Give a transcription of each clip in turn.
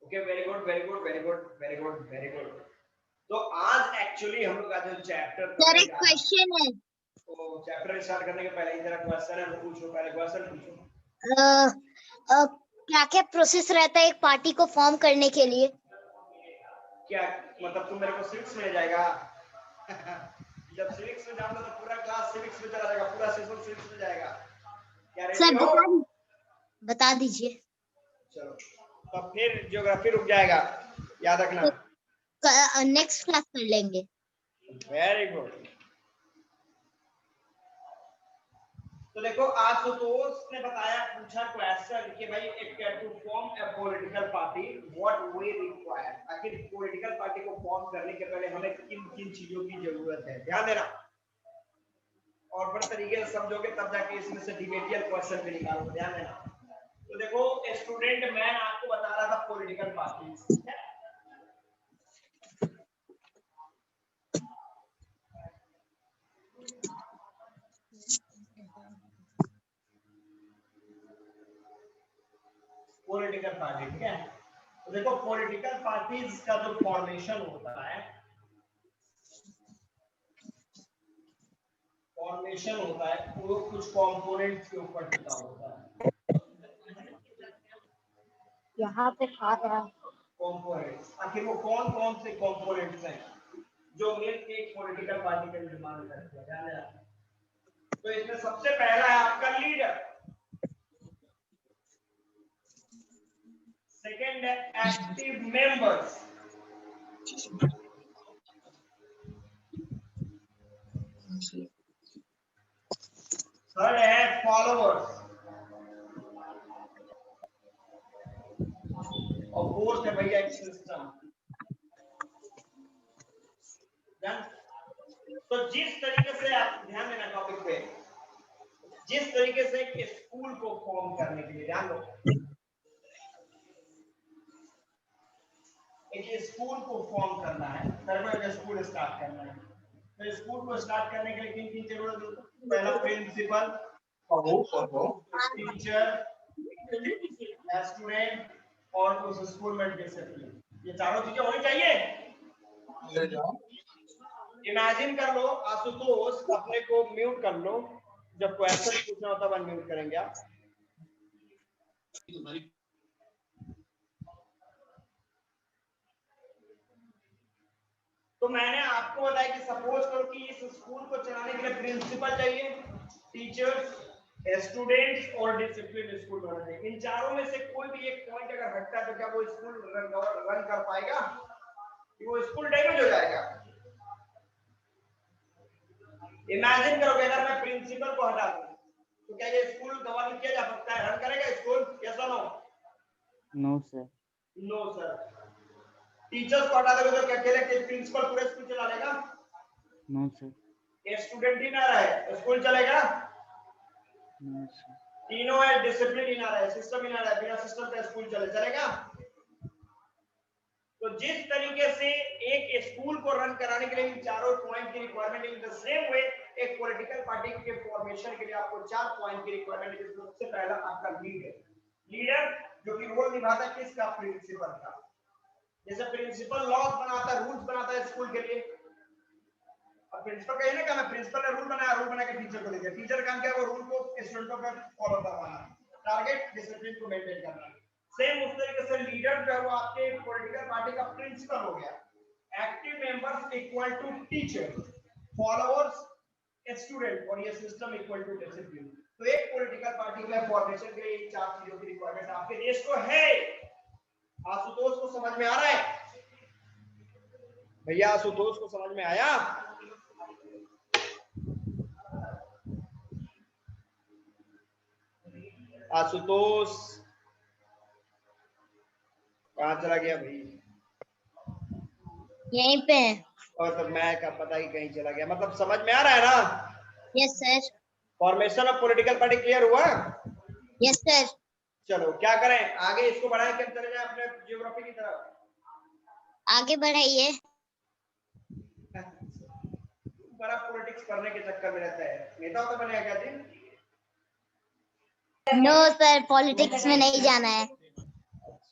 Okay, very good very good very good very good very good. तो आज actually हम लोग आज चैप्टर सर एक क्वेश्चन है। तो चैप्टर स्टार्ट करने के पहले इधर क्वेश्चन है, वो पूछो, पहले क्वेश्चन पूछो। क्या क्या प्रोसेस रहता है एक पार्टी को फॉर्म करने के लिए? क्या मतलब तुम मेरे को सिविक्स में ले जाएगा? जब सिविक्स में जाऊंगा तो पूरा क्लास सिविक्स में चला जाएगा, पूरा सेशन सिविक्स में जाएगा। क्या रेडी हो? बता दीजिए। चलो तो फिर ज्योग्राफी रुक जाएगा, याद रखना। नेक्स्ट क्लास कर लेंगे। Very good. तो देखो आशुतोष ने बताया, पूछा क्वेश्चन कि भाई एक to form a political party what we require. आखिर पॉलिटिकल पार्टी को फॉर्म करने के पहले हमें किन किन चीजों की जरूरत है, ध्यान देना और बड़े तरीके से समझोगे तब जाके इसमें से डिबेटियल क्वेश्चन भी निकालोगे, ध्यान देना। तो देखो स्टूडेंट, मैं आपको बता रहा था पॉलिटिकल पार्टी, पॉलिटिकल पार्टी, ठीक है। तो देखो पॉलिटिकल पार्टीज का जो फॉर्मेशन होता है, वो कुछ कंपोनेंट्स के ऊपर टिका होता है। यहाँ पे खा रहा कंपोनेंट्स, आखिर वो कौन कौन से कंपोनेंट्स हैं जो मिलकर एक पॉलिटिकल पार्टी का निर्माण करते हैं? तो इसमें सबसे पहला है आपका लीडर, सेकंड है एक्टिव मेंबर्स, थर्ड है फॉलोअर्स और फोर्थ है भैया एक सिस्टम। तो जिस तरीके से आप ध्यान देना टॉपिक पे, जिस तरीके से एक स्कूल को फॉर्म करने के लिए, ध्यान दो, एक स्कूल को फॉर्म करना है, फिर स्कूल स्टार्ट करना है। तो स्कूल को स्टार्ट करने के लिए किन किन जरूरत होती है? पहला प्रिंसिपल, टीचर, स्टूडेंट और उस स्कूल में डिसिप्लिन, ये चारों चीजें होनी चाहिए। इमेजिन कर लो आशुतोष, अपने को म्यूट कर लो, जब क्वेश्चन पूछना होता है म्यूट करेंगे आप। तो मैंने आपको बताया कि सपोज करो कि इस स्कूल को चलाने के लिए प्रिंसिपल चाहिए, टीचर्स, स्टूडेंट्स और डिसिप्लिन स्कूल होना चाहिए। इन चारों में से कोई भी एक पॉइंट अगर हटता है तो क्या वो स्कूल रन कर पाएगा? वो स्कूल डैमेज हो जाएगा। इमेजिन करो अगर मैं प्रिंसिपल को हटा दूं तो क्या ये स्कूल गवर्न किया जा सकता है, रन करेगा स्कूल? यस और no? No sir. No sir. Teachers को हटा दोगे तो क्या अकेले प्रिंसिपल पूरे स्कूल चला लेगा? No sir. ये स्टूडेंट ही ना रहे तो स्कूल चलेगा? No sir. तीनों है, डिसिप्लिन ही ना रहे, सिस्टम ही ना रहे, बिना सिस्टम का स्कूल चलेगा? तो जिस तरीके से एक स्कूल को रन कराने के लिए इन चारों पॉइंट की requirement, in the same way एक पॉलिटिकल पार्टी के फॉर्मेशन के लिए आपको चार पॉइंट की रिक्वायरमेंट है। सबसे पहला आपका लीडर जो कि रोल निभाता है किसका? प्रिंसिपल का। जैसे प्रिंसिपल लॉज बनाता है, रूल्स बनाता है स्कूल के लिए। अब प्रिंसिपल का ये ना काम है, प्रिंसिपल ने रूल बनाया, रूल बना के टीचर को दे दिया। टीचर काम क्या है? वो रूल को स्टूडेंटों पर फॉलो करवाना, टारगेट डिसिप्लिन को मेंटेन करना। सेम उस तरीके से लीडर जो है वो आपके पॉलिटिकल पार्टी का प्रिंसिपल हो गया। Active members equal to teacher, followers student और ये सिस्टम इक्वल टू डिसिप्लिन। तो एक पॉलिटिकल पार्टी के फॉर्मेशन के लिए चार चीजों की रिक्वायरमेंट आपके देश को है। आशुतोष को समझ में आ रहा है भैया? आशुतोष को समझ में आया? आशुतोष कहाँ चला गया भाई? यहीं पे है। और तो मैं का पता ही कहीं चला गया। मतलब समझ में आ रहा है ना? Yes sir. Formation of political party clear हुआ? Yes sir. चलो क्या करें आगे, इसको बढ़ाएं कि हम चले जाएं अपने ज्योग्राफी की तरफ? आगे बढ़ाइए। बड़ा पॉलिटिक्स पढ़ने के चक्कर में रहता है, नेता तो बनेगा क्या जी? नो सर, पॉलिटिक्स में नहीं जाना है।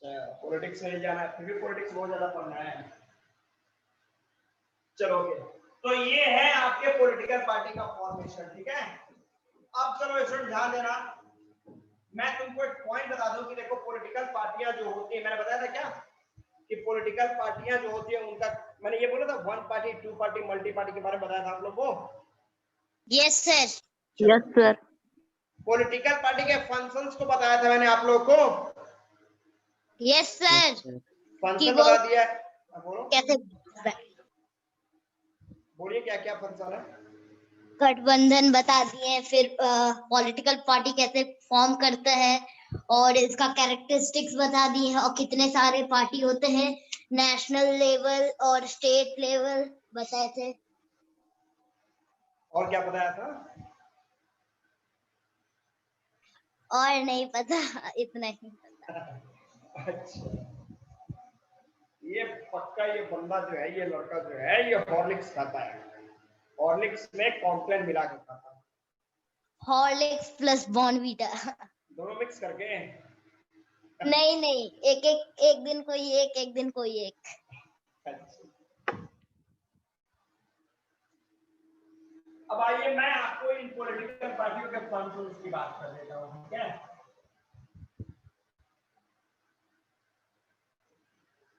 पॉलिटिक्स में नहीं जाना है, फिर भी पॉलिटिक्स बहुत ज्यादा पढ़ना है। चलो ओके, तो ये है आपके पॉलिटिकल पार्टी का फॉर्मेशन, ठीक है। अब चलो स्टूडेंट ध्यान देना, मैं तुमको एक पॉइंट बता दूं कि देखो पॉलिटिकल पार्टियां जो होती है, मैंने बताया था क्या कि पॉलिटिकल पार्टियां जो होती है उनका, मैंने ये बोला था 1 पार्टी 2 पार्टी मल्टी पार्टी के बारे में बताया था आप लोग को। Yes sir. Yes sir. Political party के फंक्शंस को बताया था मैंने आप लोग को। Yes sir. कि फंक्शन वो बता दिया है, बोलो कैसे बोलिए क्या क्या फंक्शन है। गठबंधन बता दिए, फिर पॉलिटिकल पार्टी कैसे फॉर्म करता है और इसका कैरेक्टरिस्टिक्स बता दिए हैं, और कितने सारे पार्टी होते हैं, नेशनल लेवल और स्टेट लेवल बताए थे। और क्या बताया था? और नहीं पता, इतना ही पता। अच्छा, ये पक्का ये बंदा जो है, ये लड़का जो है, ये हॉर्लिक्स खाता है, हॉर्लिक्स में कॉम्प्लेन मिला के खाता है, हॉर्लिक्स प्लस बॉर्नवीटा। दोनों मिक्स करके। नहीं नहीं, एक दिन कोई एक दिन कोई एक। अच्छा। अब आइए मैं आपको इन पॉलिटिकल पार्टियों के फंक्शंस की बात कर देता हूँ, ठीक है।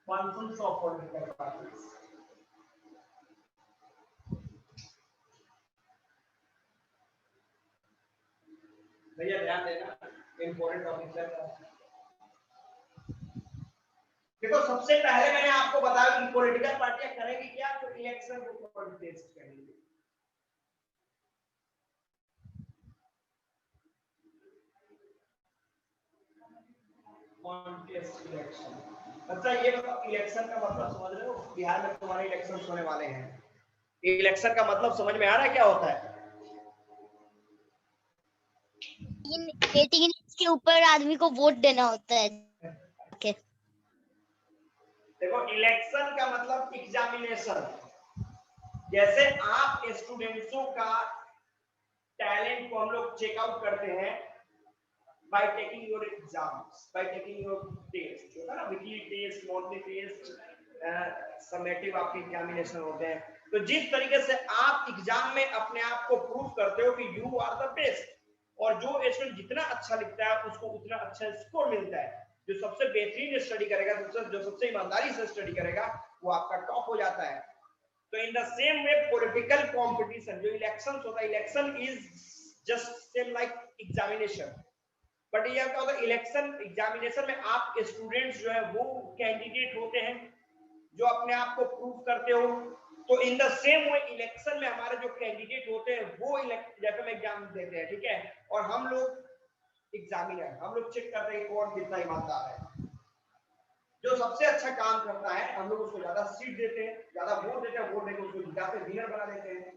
फंक्शंस ऑफ पॉलिटिकल पार्टीज, भैया ध्यान देना, इंपॉर्टेंट टॉपिक है। देखो सबसे पहले मैंने आपको बताया कि पॉलिटिकल पार्टियां करेंगी क्या, तो इलेक्शन को कॉन्टेस्ट करेंगे। कॉन्टेस्ट इलेक्शन, अच्छा ये बताओ इलेक्शन का मतलब समझ रहे हो? बिहार में तुम्हारे इलेक्शन होने वाले हैं, इलेक्शन का मतलब समझ में आ रहा है क्या होता है? 18 के ऊपर आदमी को वोट देना होता है। okay. देखो इलेक्शन का मतलब एग्जामिनेशन, जैसे आप स्टूडेंट्सों का टैलेंट को हम लोग चेकआउट करते हैं by taking your exams, by taking your test, होता है ना weekly test, monthly test, summative आपके एग्जामिनेशन होते हैं। तो जिस तरीके से आप एग्जाम में अपने आप को प्रूव करते हो कि यू आर द बेस्ट, और जो स्टूडेंट जितना अच्छा लिखता है उसको उतना अच्छा स्कोर मिलता है, जो सबसे बेहतरीन स्टडी करेगा, जो सबसे ईमानदारी से स्टडी करेगा वो आपका टॉप हो जाता है। तो in the same way political competition जो इलेक्शंस होता है, election is just same like examination, but ये क्या होता है इलेक्शन एग्जामिनेशन में आप स्टूडेंट्स जो है वो कैंडिडेट होते हैं जो अपने आप को प्रूव करते हो। तो in the same way election में हमारे जो कैंडिडेट होते हैं वो जैसे में एग्जाम देते हैं, ठीक है, और हम लोग एग्जामिनर, हम लोग चेक करते हैं कौन कितना ईमानदार है। जो सबसे अच्छा काम करता है हम लोग उसको ज्यादा सीट देते हैं, ज्यादा वोट देते हैं, वोट देकर उसको जिताते विनर बना देते हैं,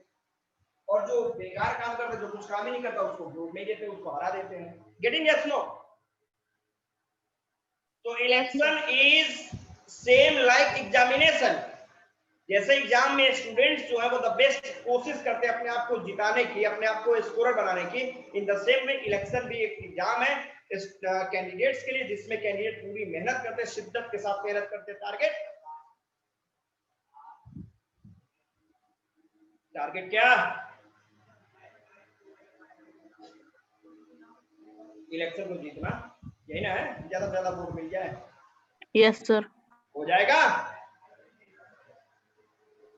और जो बेकार काम करता है, जो कुछ काम ही नहीं करता, उसको वोट नहीं देते, उसको हरा देते हैं। Getting yes no? तो election is same like examination, जैसे एग्जाम में स्टूडेंट्स जो है वो द बेस्ट कोशिश करते हैं अपने आप को जिताने की, अपने आप को स्कोरर बनाने की, in the same way election भी एक एग्जाम है इस कैंडिडेट्स के लिए, जिसमें कैंडिडेट पूरी मेहनत करते हैं, शिद्दत के साथ मेहनत करते हैं। टारगेट क्या? इलेक्शन को जीतना, यही ना है, ज्यादा से ज्यादा वोट मिल जाए। Yes sir. हो जाएगा?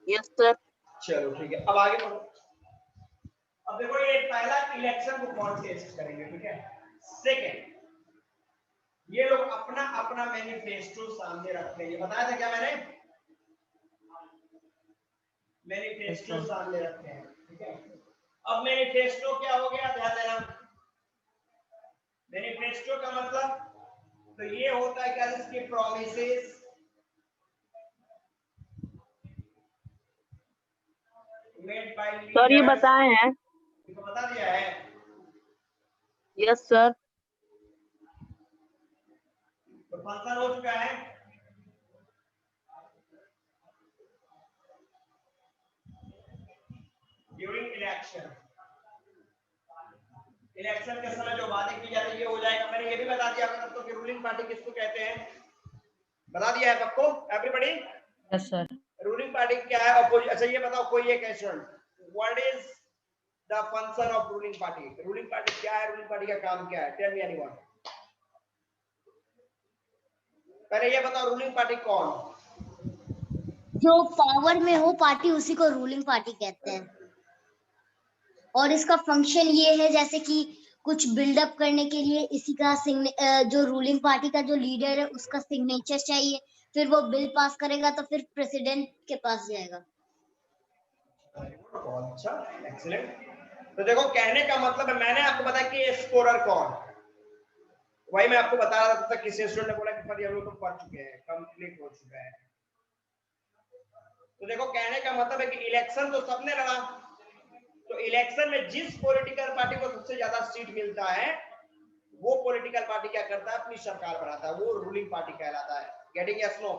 Yes sir. चलो ठीक है, अब आगे बढ़ो। अब देखो ये पहला इलेक्शन को कॉन्टेस्ट करेंगे, ठीक है। सेकंड, ये लोग अपना अपना मैनिफेस्टो सामने रखते हैं, ये बताया था क्या मैंने? मैनिफेस्टो सामने रखते हैं, ठीक है। अब मैनिफेस्टो क्या हो गया, ध्यान देना। मैनिफेस्टो का मतलब तो ये होता है क्या, इसकी promises, made by leaders. Sir ये बताए हैं। इसको बता दिया है? Yes sir. तो फंक्शन हो चुका है। ड्यूरिंग इलेक्शन, इलेक्शन के समय जो वादे की जाती है ये हो जाएगा। मैंने ये भी बता दिया आप सबको कि रूलिंग पार्टी किसको कहते हैं, बता दिया है सबको everybody? Yes sir. Ruling party क्या है, अपोजिशन? अच्छा ये बताओ कोई एक question, what is the function of ruling party? Ruling party क्या है, रूलिंग पार्टी का काम क्या है? Tell me anyone. पहले ये बताओ रूलिंग पार्टी कौन? जो पावर में हो पार्टी उसी को रूलिंग पार्टी कहते हैं। और इसका फंक्शन ये है जैसे कि कुछ बिल्डअप करने के लिए इसी का जो रूलिंग पार्टी का जो लीडर है उसका सिग्नेचर चाहिए, फिर वो बिल पास करेगा तो फिर प्रेसिडेंट के पास जाएगा। बहुत अच्छा, एक्सीलेंट। तो देखो कहने का मतलब है, मैंने आपको बताया कि स्कोरर कौन, वही मैं आपको बता रहा था। किसी स्टूडेंट ने बोला कि सर ये लोग तो पढ़ चुके हैं, कंप्लीट हो चुका है। तो देखो कहने का मतलब है कि इलेक्शन तो सबने लड़ा, तो इलेक्शन में जिस पॉलिटिकल पार्टी को सबसे ज्यादा सीट मिलता है वो पॉलिटिकल पार्टी क्या करता है, अपनी सरकार बनाता है, वो रूलिंग पार्टी कहलाता है। Getting yes no?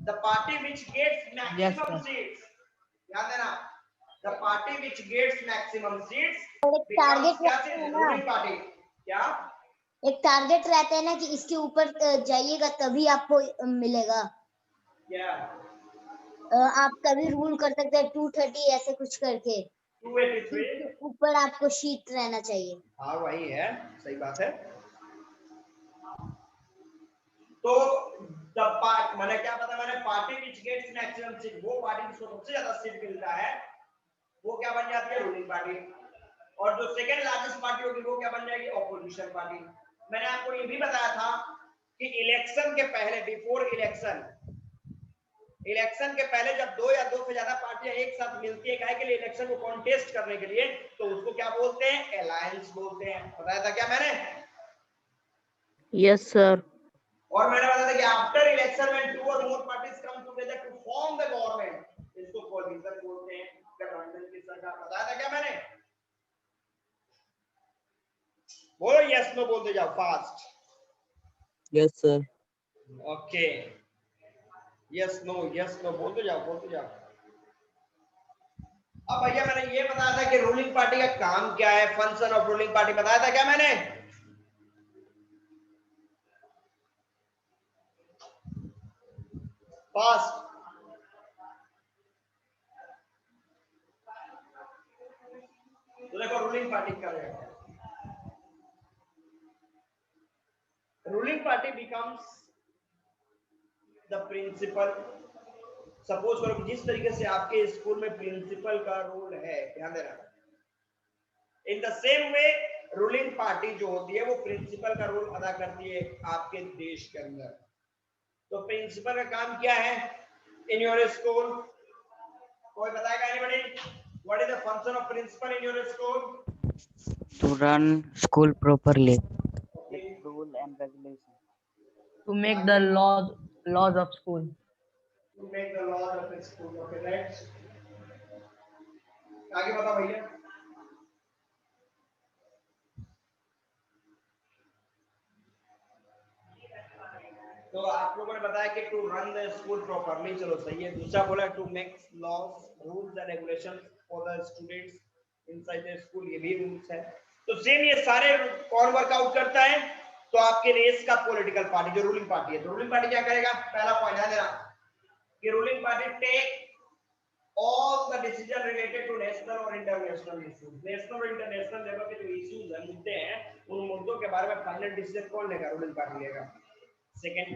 The party which gets maximum seats, ध्यान देना, the party which gets maximum seats becomes क्या चीज, रूलिंग पार्टी। क्या एक टारगेट रहता है ना कि इसके ऊपर जाइएगा तभी आपको मिलेगा। क्या आप तभी रूल कर सकते हैं 230 ऐसे कुछ करके, 283 ऊपर आपको शीट रहना चाहिए। हाँ वही है, सही बात है। तो मैंने क्या पता, मैंने party which gets maximum seat, वो पार्टी जिसको सबसे ज्यादा सीट मिलता है वो क्या बन जाती है, रूलिंग पार्टी। और जो सेकंड लार्जेस्ट पार्टी होगी वो क्या बन जाएगी, ऑपोजिशन पार्टी। मैंने आपको ये भी बताया था कि इलेक्शन के पहले, बिफोर इलेक्शन, इलेक्शन के पहले जब दो या दो से ज्यादा पार्टियां एक साथ मिलती है काहे के लिए, इलेक्शन को कॉन्टेस्ट करने के लिए, तो उसको क्या बोलते हैं, अलायंस बोलते हैं। बताया था क्या मैंने? Yes sir. और मैंने बताया था कि आफ्टर इलेक्शन में टू और more parties come together to form the government, इसको कोलिशन बोलते हैं, गठबंधन की सरकार। बताया था क्या मैंने? बोलो यस नो बोलते जाओ fast. Yes sir. Okay, yes no बोलते जाओ, बोलते जाओ। अब भैया मैंने ये बताया था कि रूलिंग पार्टी का काम क्या है, फंक्शन ऑफ रूलिंग पार्टी बताया था क्या मैंने? फास्ट। तो देखो रूलिंग पार्टी कर रहे हैं, ruling party becomes the principal. Suppose करो जिस तरीके से आपके स्कूल में प्रिंसिपल का रोल है, ध्यान देना, in the same way ruling party जो होती है वो प्रिंसिपल का रोल अदा करती है आपके देश के अंदर। तो प्रिंसिपल का काम क्या है इन योर स्कूल? कोई बताएगा anybody? What is the function of principal in your school? To run school properly. With rule and regulation. To make the laws of school. To make the law of the school. Okay, next. आगे बताओ भैया। तो आप लोगों ने बताया कि to run the school properly, चलो सही है। दूसरा बोला to make laws, rules and regulations for the students inside the school, ये भी रूल्स है। तो सेम ये सारे कौन वर्कआउट करता है? तो आपके देश का पॉलिटिकल पार्टी जो रूलिंग पार्टी है। तो रूलिंग पार्टी क्या करेगा? पहला पॉइंट है देना कि ruling party take all the decision related to national और international issues, नेशनल और इंटरनेशनल लेवल के जो इश्यूज हैं, मुद्दे हैं, उन मुद्दों के बारे में फाइनल डिसीजन कौन लेगा? रूलिंग पार्टी लेगा। Second,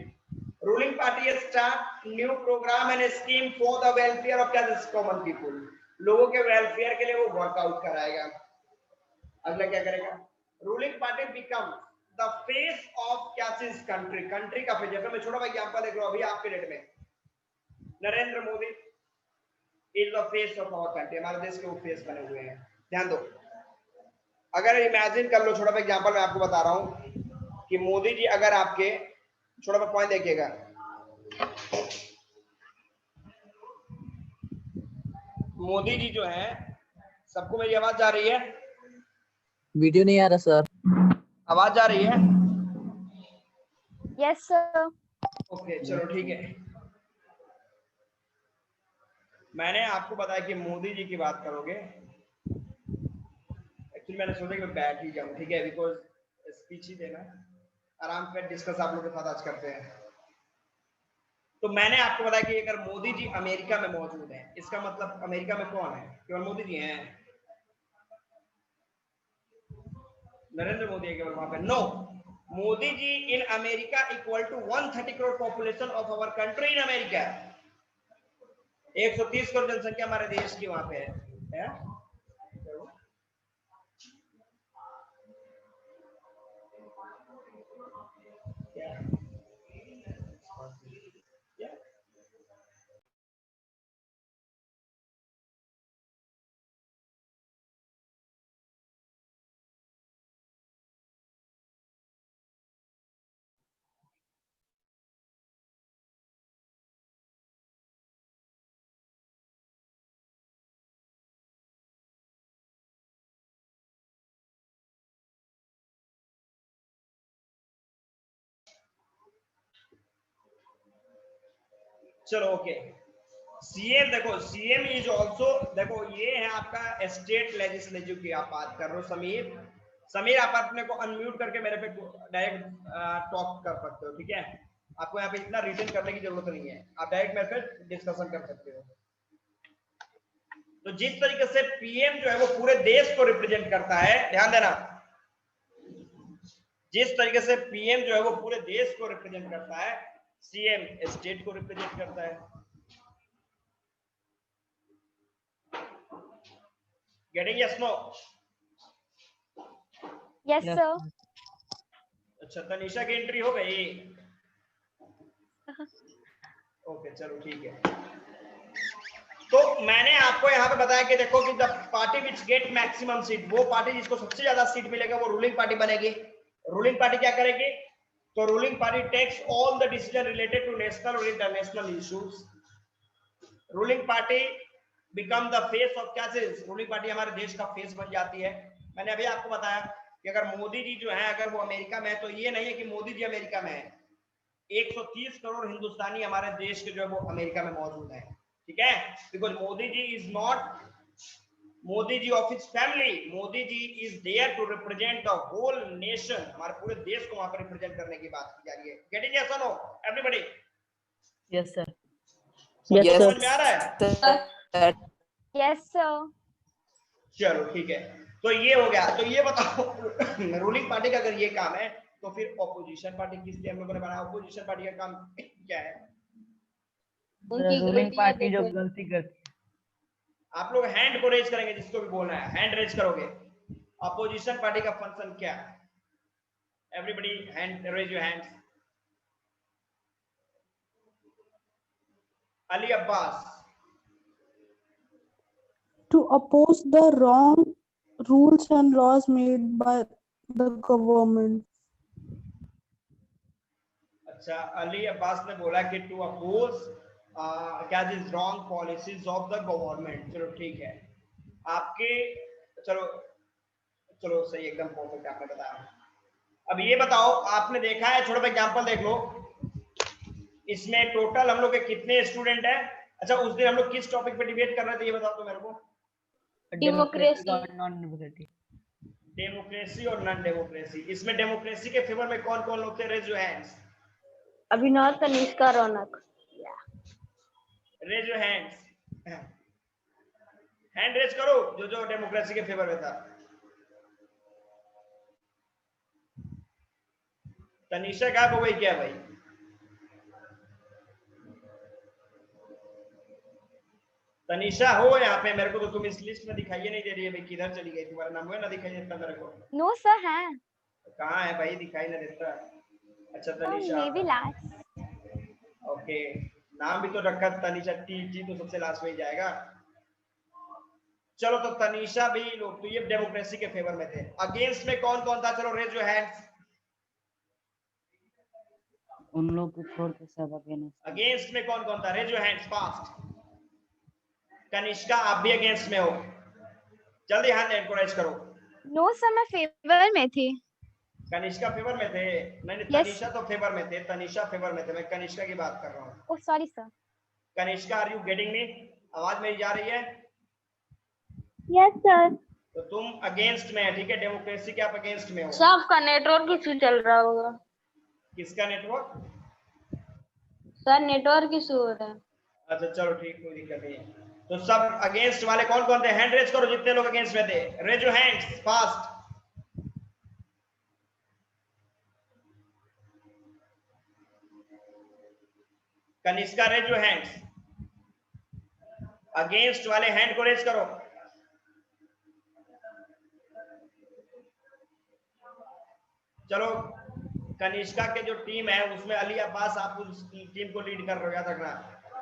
ruling party start new program and scheme for the welfare of common people, लोगों के वेलफेयर के लिए वो वर्कआउट कराएगा। अगला क्या करेगा? Ruling party become the face of क्या चीज? कंट्री, कंट्री का फेस। जैसे मैं छोटा एग्जांपल देख रहा हूं, अभी आपके डेट में Narendra Modi is the face of our country, हमारे देश के वो फेस बने हुए हैं। ध्यान दो, अगर इमेजिन कर लो, छोटा सा एग्जांपल मैं आपको बता रहा हूं कि मोदी जी अगर आपके, छोटा सा पॉइंट देखिएगा, मोदी जी जो है, सबको मेरी आवाज जा रही है? वीडियो नहीं आ रहा सर। आवाज जा रही है? Yes sir. ओके चलो ठीक है। मैंने आपको बताया कि मोदी जी की बात करोगे, एक्चुअली मैंने सोचा कि मैं बैठ ही जाऊं, ठीक है, बिकॉज स्पीच ही देना, आराम से डिस्कस आप लोगों के साथ आज करते हैं। तो मैंने आपको बताया कि अगर मोदी जी अमेरिका में मौजूद है, इसका मतलब अमेरिका में कौन है? केवल मोदी जी हैं? नरेंद्र मोदी है केवल वहां पे? No, Modi ji in America equal to 130 crore population of our country in America. 130 crore जनसंख्या हमारे देश की वहां पे है? क्या? चलो ओके, सीएम देखो, सीएम इज ऑल्सो, देखो ये है आपका स्टेट लेजिस्लेटिव की आप बात कर रहे हो। समीर, समीर आप अपने को अनम्यूट करके मेरे पे डायरेक्ट टॉक कर सकते हो, ठीक है? आपको यहाँ पे इतना रिटन करने की जरूरत नहीं है, आप डायरेक्ट मेरे पे डिस्कशन कर सकते हो। तो जिस तरीके से पीएम जो है वो पूरे देश को रिप्रेजेंट करता है, ध्यान देना, जिस तरीके से पीएम जो है वो पूरे देश को रिप्रेजेंट करता है, सीएम स्टेट को रिप्रेजेंट करता है। Getting yes no? Yes, Yes, sir. अच्छा, तनीषा की एंट्री हो गई? ओके चलो ठीक है। तो मैंने आपको यहाँ पे बताया कि देखो कि the party which get maximum seat, वो पार्टी जिसको सबसे ज्यादा सीट मिलेगा वो रूलिंग पार्टी बनेगी। रूलिंग पार्टी क्या करेगी? तो ruling party takes all the decision related to national और international issues. Ruling party become the face of, क्या चीज? रूलिंग पार्टी हमारे देश का फेस बन जाती है। मैंने अभी आपको बताया कि अगर मोदी जी जो है अगर वो अमेरिका में है, तो ये नहीं है कि मोदी जी अमेरिका में है, 130 करोड़ हिंदुस्तानी हमारे देश के जो है वो अमेरिका में मौजूद है, ठीक है? Because Modi ji is not Modi ji of his family, Modi ji is there to represent the whole nation, हमारे पूरे देश को वहां पर रिप्रेजेंट करने की बात की जा रही है। गेटिंग यस और नो एवरीबॉडी? yes, sir. सबको समझ में आ रहा है? Yes, sir. चलो ठीक है, तो ये हो गया। तो ये बताओ रूलिंग पार्टी का अगर ये काम है, तो फिर ऑपोजिशन पार्टी किस लिए हम लोगों ने बनाया? ऑपोजिशन पार्टी का काम क्या है? The ruling party जो गलती करती है। आप लोग हैंड को रेज करेंगे, जिसको भी बोलना है हैंड रेज करोगे। अपोजिशन पार्टी का फंक्शन क्या है? Everybody hand raise your hands. Ali Abbas. To oppose the wrong rules and laws made by the government. अच्छा, अली अब्बास ने बोला कि टू अपोज क्या this wrong policies of the government. चलो ठीक है, आपके चलो चलो सही, एकदम परफेक्ट आपने बताया। अब ये बताओ, आपने देखा है, छोटा सा एग्जांपल देख लो, इसमें टोटल हम लोग के कितने स्टूडेंट हैं? अच्छा, उस दिन हम लोग किस टॉपिक पे डिबेट कर रहे थे, ये बताओ तो मेरे को। डेमोक्रेसी और नॉन डेमोक्रेटिक। डेमोक्रेसी और नॉन डेमोक्रेसी। इसमें डेमोक्रेसी के फेवर में कौन कौन लोग थे? Raise your hands. Abhinav, Tanishka, Raunak. Raise your hands, hand raise करो जो जो डेमोक्रेसी के फेवर में था। तनीषा गायब हो गई क्या भाई? तनीषा हो यहाँ पे? मेरे को तो तुम इस लिस्ट में दिखाई नहीं दे रही है भाई, किधर चली गई? तुम्हारा नाम है ना, दिखाई देता मेरे को। No, sir, है। कहाँ है भाई? दिखाई नहीं देता। अच्छा तनीषा, Maybe last. ओके, नाम भी तो रखा तनीषा, टी तो सबसे लास्ट में ही जाएगा। चलो, तो तनीषा भी लोग तो ये डेमोक्रेसी के फेवर में थे। अगेंस्ट में कौन कौन था? चलो रेज योर हैंड्स। उन लोग को छोड़ के सब अगेंस्ट। अगेंस्ट में कौन कौन था? Raise your hands fast. Kanishka, आप भी अगेंस्ट में हो? जल्दी हैंड एनकरेज करो। No, sir, मैं फेवर में थी। कनिष्का फेवर में थे? नहीं, Yes. तनिषा तो फेवर में थे, तनिषा फेवर में थे, मैं कनिष्का की बात कर रहा हूँ। Oh, sorry, sir. Kanishka, are you getting me? आवाज मेरी जा रही है? Yes, sir. तो तुम अगेंस्ट में है, ठीक है? डेमोक्रेसी के आप अगेंस्ट में हो। आपका नेटवर्क इशू चल रहा होगा। किसका नेटवर्क? सर नेटवर्क इशू हो रहा है। अच्छा चलो ठीक, कोई दिक्कत नहीं है। तो सब अगेंस्ट वाले कौन कौन थे? हैंड रेज करो जितने लोग अगेंस्ट में थे, raise your hands fast. Kanishka raise your hands, against वाले हैंड को रेज करो। चलो कनिष्का के जो टीम है उसमें अली अब्बास, आप उस टीम को लीड कर रहे हो, याद रखना,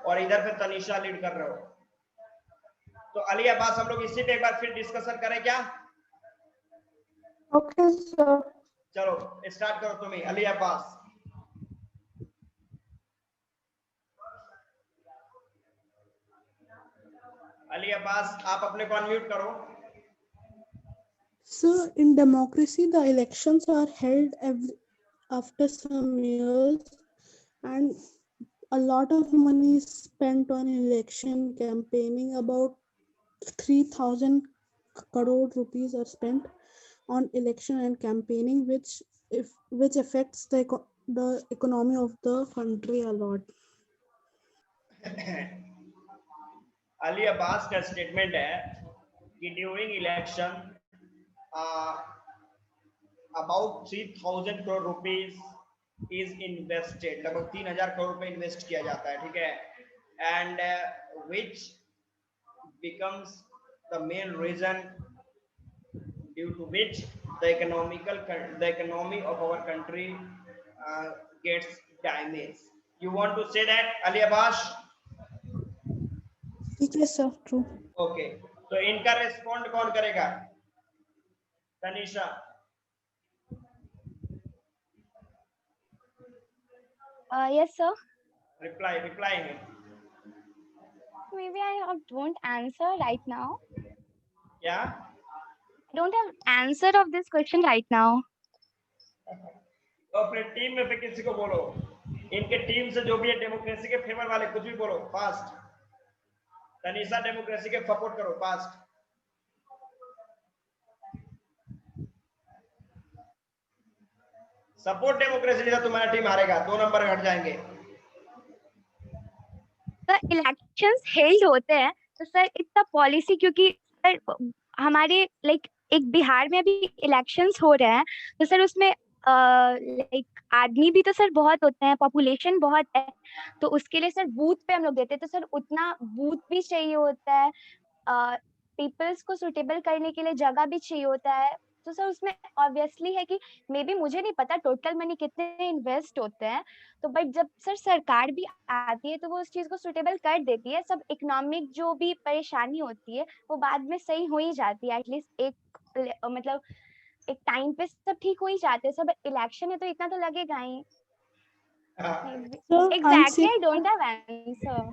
और इधर पे तनिषा लीड कर रहे हो। तो अली अब्बास हम लोग इसी पे एक बार फिर डिस्कशन करें क्या? Okay, sir. चलो स्टार्ट करो तुम्हें, अली अब्बास। अली अब्बास आप अपने को अनम्यूट करो। So, in democracy, the elections are held after some years, and a lot of money is spent on election campaigning. About 3,000 crore rupees are spent on election and campaigning, which affects the economy of the country a lot. Ali Abbas का statement है कि during election about 3,000 crore rupees is invested, लगभग 3,000 करोड़ रुपए invest किया जाता है, ठीक है, and which becomes the main reason due to which the economy of our country gets damaged. You want to say that, Ali Abbas? Yes, sir, true. Okay, तो इनका respond कौन करेगा? तनिषा। Yes, sir. रिप्लाई है। Maybe I don't answer right now. क्या? I don't have answer of this question right now. तो अपने team में से किसी को बोलो, इनके टीम से जो भी है डेमोक्रेसी के फेवर वाले, कुछ भी बोलो फास्ट। तनिषा डेमोक्रेसी के सपोर्ट करो फास्ट। सपोर्ट डेमोक्रेसी, नहीं तो तुम्हारा टीम हारेगा, 2 नंबर घट जाएंगे। सर इलेक्शंस हेल्ड होते हैं तो सर इतना पॉलिसी, क्योंकि सर हमारे लाइक एक बिहार में भी इलेक्शंस हो रहे हैं तो सर उसमें लाइक आदमी भी तो सर बहुत होते हैं, पॉपुलेशन बहुत है, तो उसके लिए सर बूथ पे हम लोग देते हैं, तो सर उतना बूथ भी चाहिए होता है, पीपल्स को सुटेबल करने के लिए जगह भी चाहिए होता है, तो सर उसमें ऑब्वियसली है कि मे बी मुझे नहीं पता टोटल मनी कितने इन्वेस्ट होते हैं, तो बट जब सर सरकार भी आती है तो वो उस चीज को सुटेबल कर देती है, सब इकोनॉमिक जो भी परेशानी होती है वो बाद में सही हो ही जाती है, एटलीस्ट एक मतलब एक टाइम पे सब ठीक हो ही जाते हैं, सब इलेक्शन है तो इतना तो लगेगा ही। Sir, exactly I don't have answer.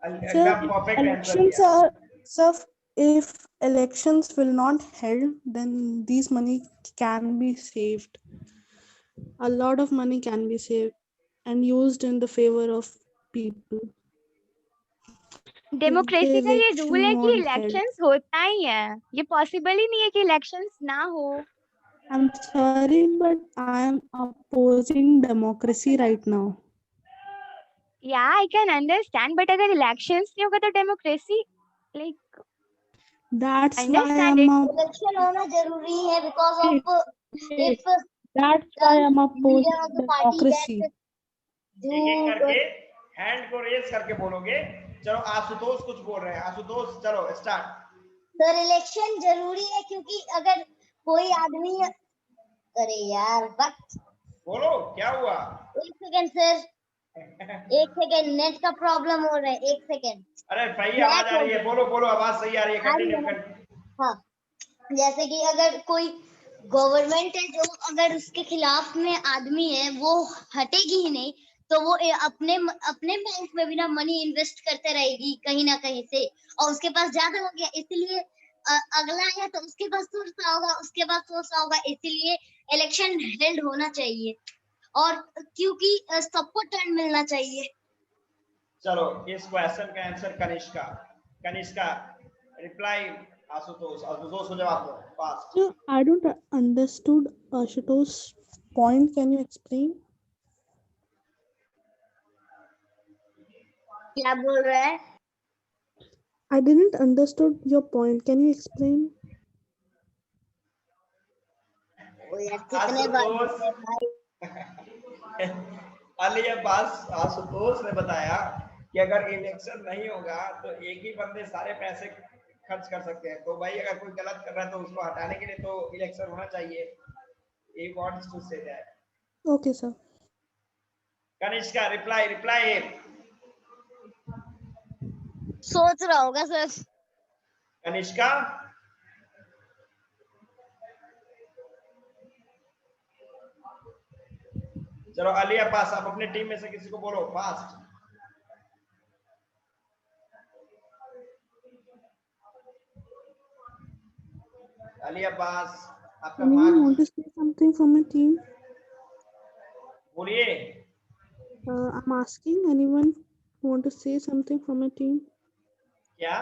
Perfect answer elections दिया। are, sir, if elections will not held, then these money can be saved. A lot of money can be saved and used in the favor of people. Democracy का ये election rule है कि won't held. Elections होता ही है, ये possible ही नहीं है कि इलेक्शंस ना हो। I'm sorry, but I am opposing democracy right now. या आई कैन अंडरस्टैंड, बट अगर इलेक्शंस नहीं होगा तो democracy like That's why understand I'm it. Election होना जरूरी है because of if that's why I'm opposing leader of the party democracy. that एक एक do करके हैंड को रेज करके बोलोगे। चलो आशुतोष कुछ बोल रहे हैं, आशुतोष चलो स्टार्ट। सर इलेक्शन जरूरी है क्योंकि अगर कोई आदमी, अरे यार बस बोलो क्या हुआ? एक सेकेंड सर, एक सेकेंड, नेट का प्रॉब्लम हो रहा है, एक सेकेंड। अरे सही आवाज आ रही है, बोलो बोलो, आवाज सही आ रही है, कंटिन्यू। हाँ, जैसे कि अगर कोई गवर्नमेंट है जो अगर उसके खिलाफ में आदमी है वो हटेगी ही नहीं, तो वो अपने अपने बैंक में भी ना मनी इन्वेस्ट करते रहेगी कहीं ना कहीं से, और उसके पास ज्यादा हो गया, इसलिए अगला है तो उसके पास सोचता होगा, उसके पास सोचता होगा, इसीलिए इलेक्शन हेल्ड होना चाहिए और क्योंकि सबको टर्न मिलना चाहिए। चलो इस क्वेश्चन का आंसर कनिष्का। कनिष्का रिप्लाई आशुतोष। आशुतोष को जवाब दो fast. So I don't understood Ashutosh's point. Can you explain? क्या बोल रहा है? I didn't understood your point. Can you explain? ओ यार कितने बार आशुतोष बोलते हैं भाई। अली अब्बास आशुतोष ने बताया कि अगर इलेक्शन नहीं होगा तो एक ही बंदे सारे पैसे खर्च कर सकते हैं, तो भाई अगर कोई गलत कर रहा है तो उसको हटाने के लिए तो इलेक्शन होना चाहिए। He wants to say that. Okay, sir. Kanishka reply सोच रहा होगा सर। कनिष्का चलो अली अब्बास आप अपने टीम में से किसी को बोलो फास्ट। अली अब्बास आपका Anyone want mark to say something from my team? बोलिए। I'm asking anyone want to say something from my team? क्या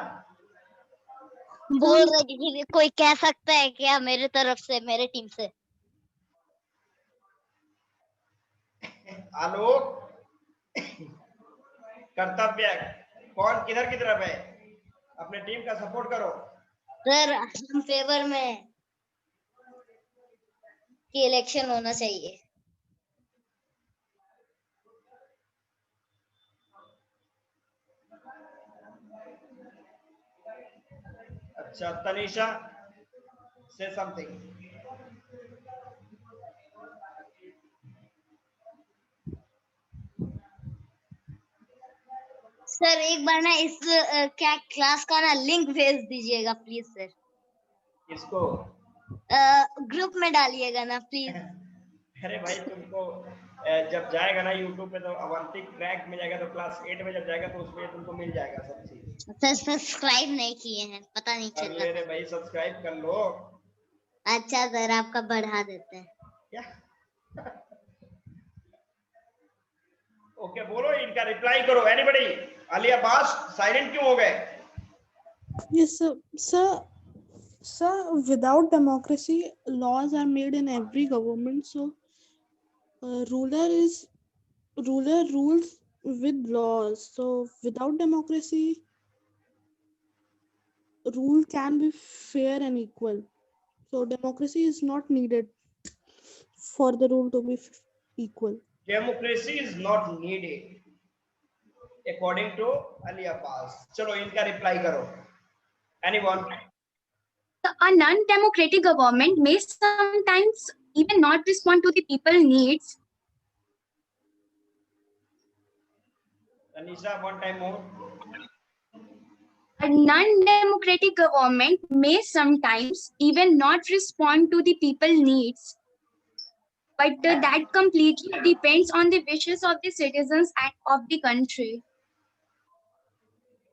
बोल रहे कि कोई कह सकता है क्या मेरे तरफ से, मेरे टीम से? आलोक कर्तव्य कौन किधर की तरफ है? अपने टीम का सपोर्ट करो। सर हम फेवर में हैं कि इलेक्शन होना चाहिए। अच्छा तनीषा से समथिंग। सर एक बार ना इस क्या क्लास का ना लिंक भेज दीजिएगा प्लीज सर। किसको? ग्रुप में डालिएगा ना प्लीज। अरे भाई तुमको जब जाएगा ना यूट्यूब पे तो अवंतिक ट्रैक में जाएगा, तो क्लास 8 में जब जाएगा तो उसमें तुमको मिल जाएगा सब चीज। सर सब्सक्राइब नहीं किए हैं, पता नहीं कर चला। ले रे भाई सब्सक्राइब कर लो। अच्छा सर आपका बढ़ा देते हैं। क्या ओके बोलो, इनका रिप्लाई करो एनीबॉडी। अली अब्बास साइलेंट क्यों हो गए? Yes, sir. Sir, without democracy, laws are made in every government. So, ruler rules with laws. So, without democracy, rule can be fair and equal. So, democracy is not needed for the rule to be equal. Democracy is not needed according to Ali Abbas. चलो इनका reply करो anyone. A non-democratic government may sometimes even not respond to the people's needs. Tanisha one time more. A non-democratic government may sometimes even not respond to the people's needs, but that completely depends on the wishes of the citizens and of the country.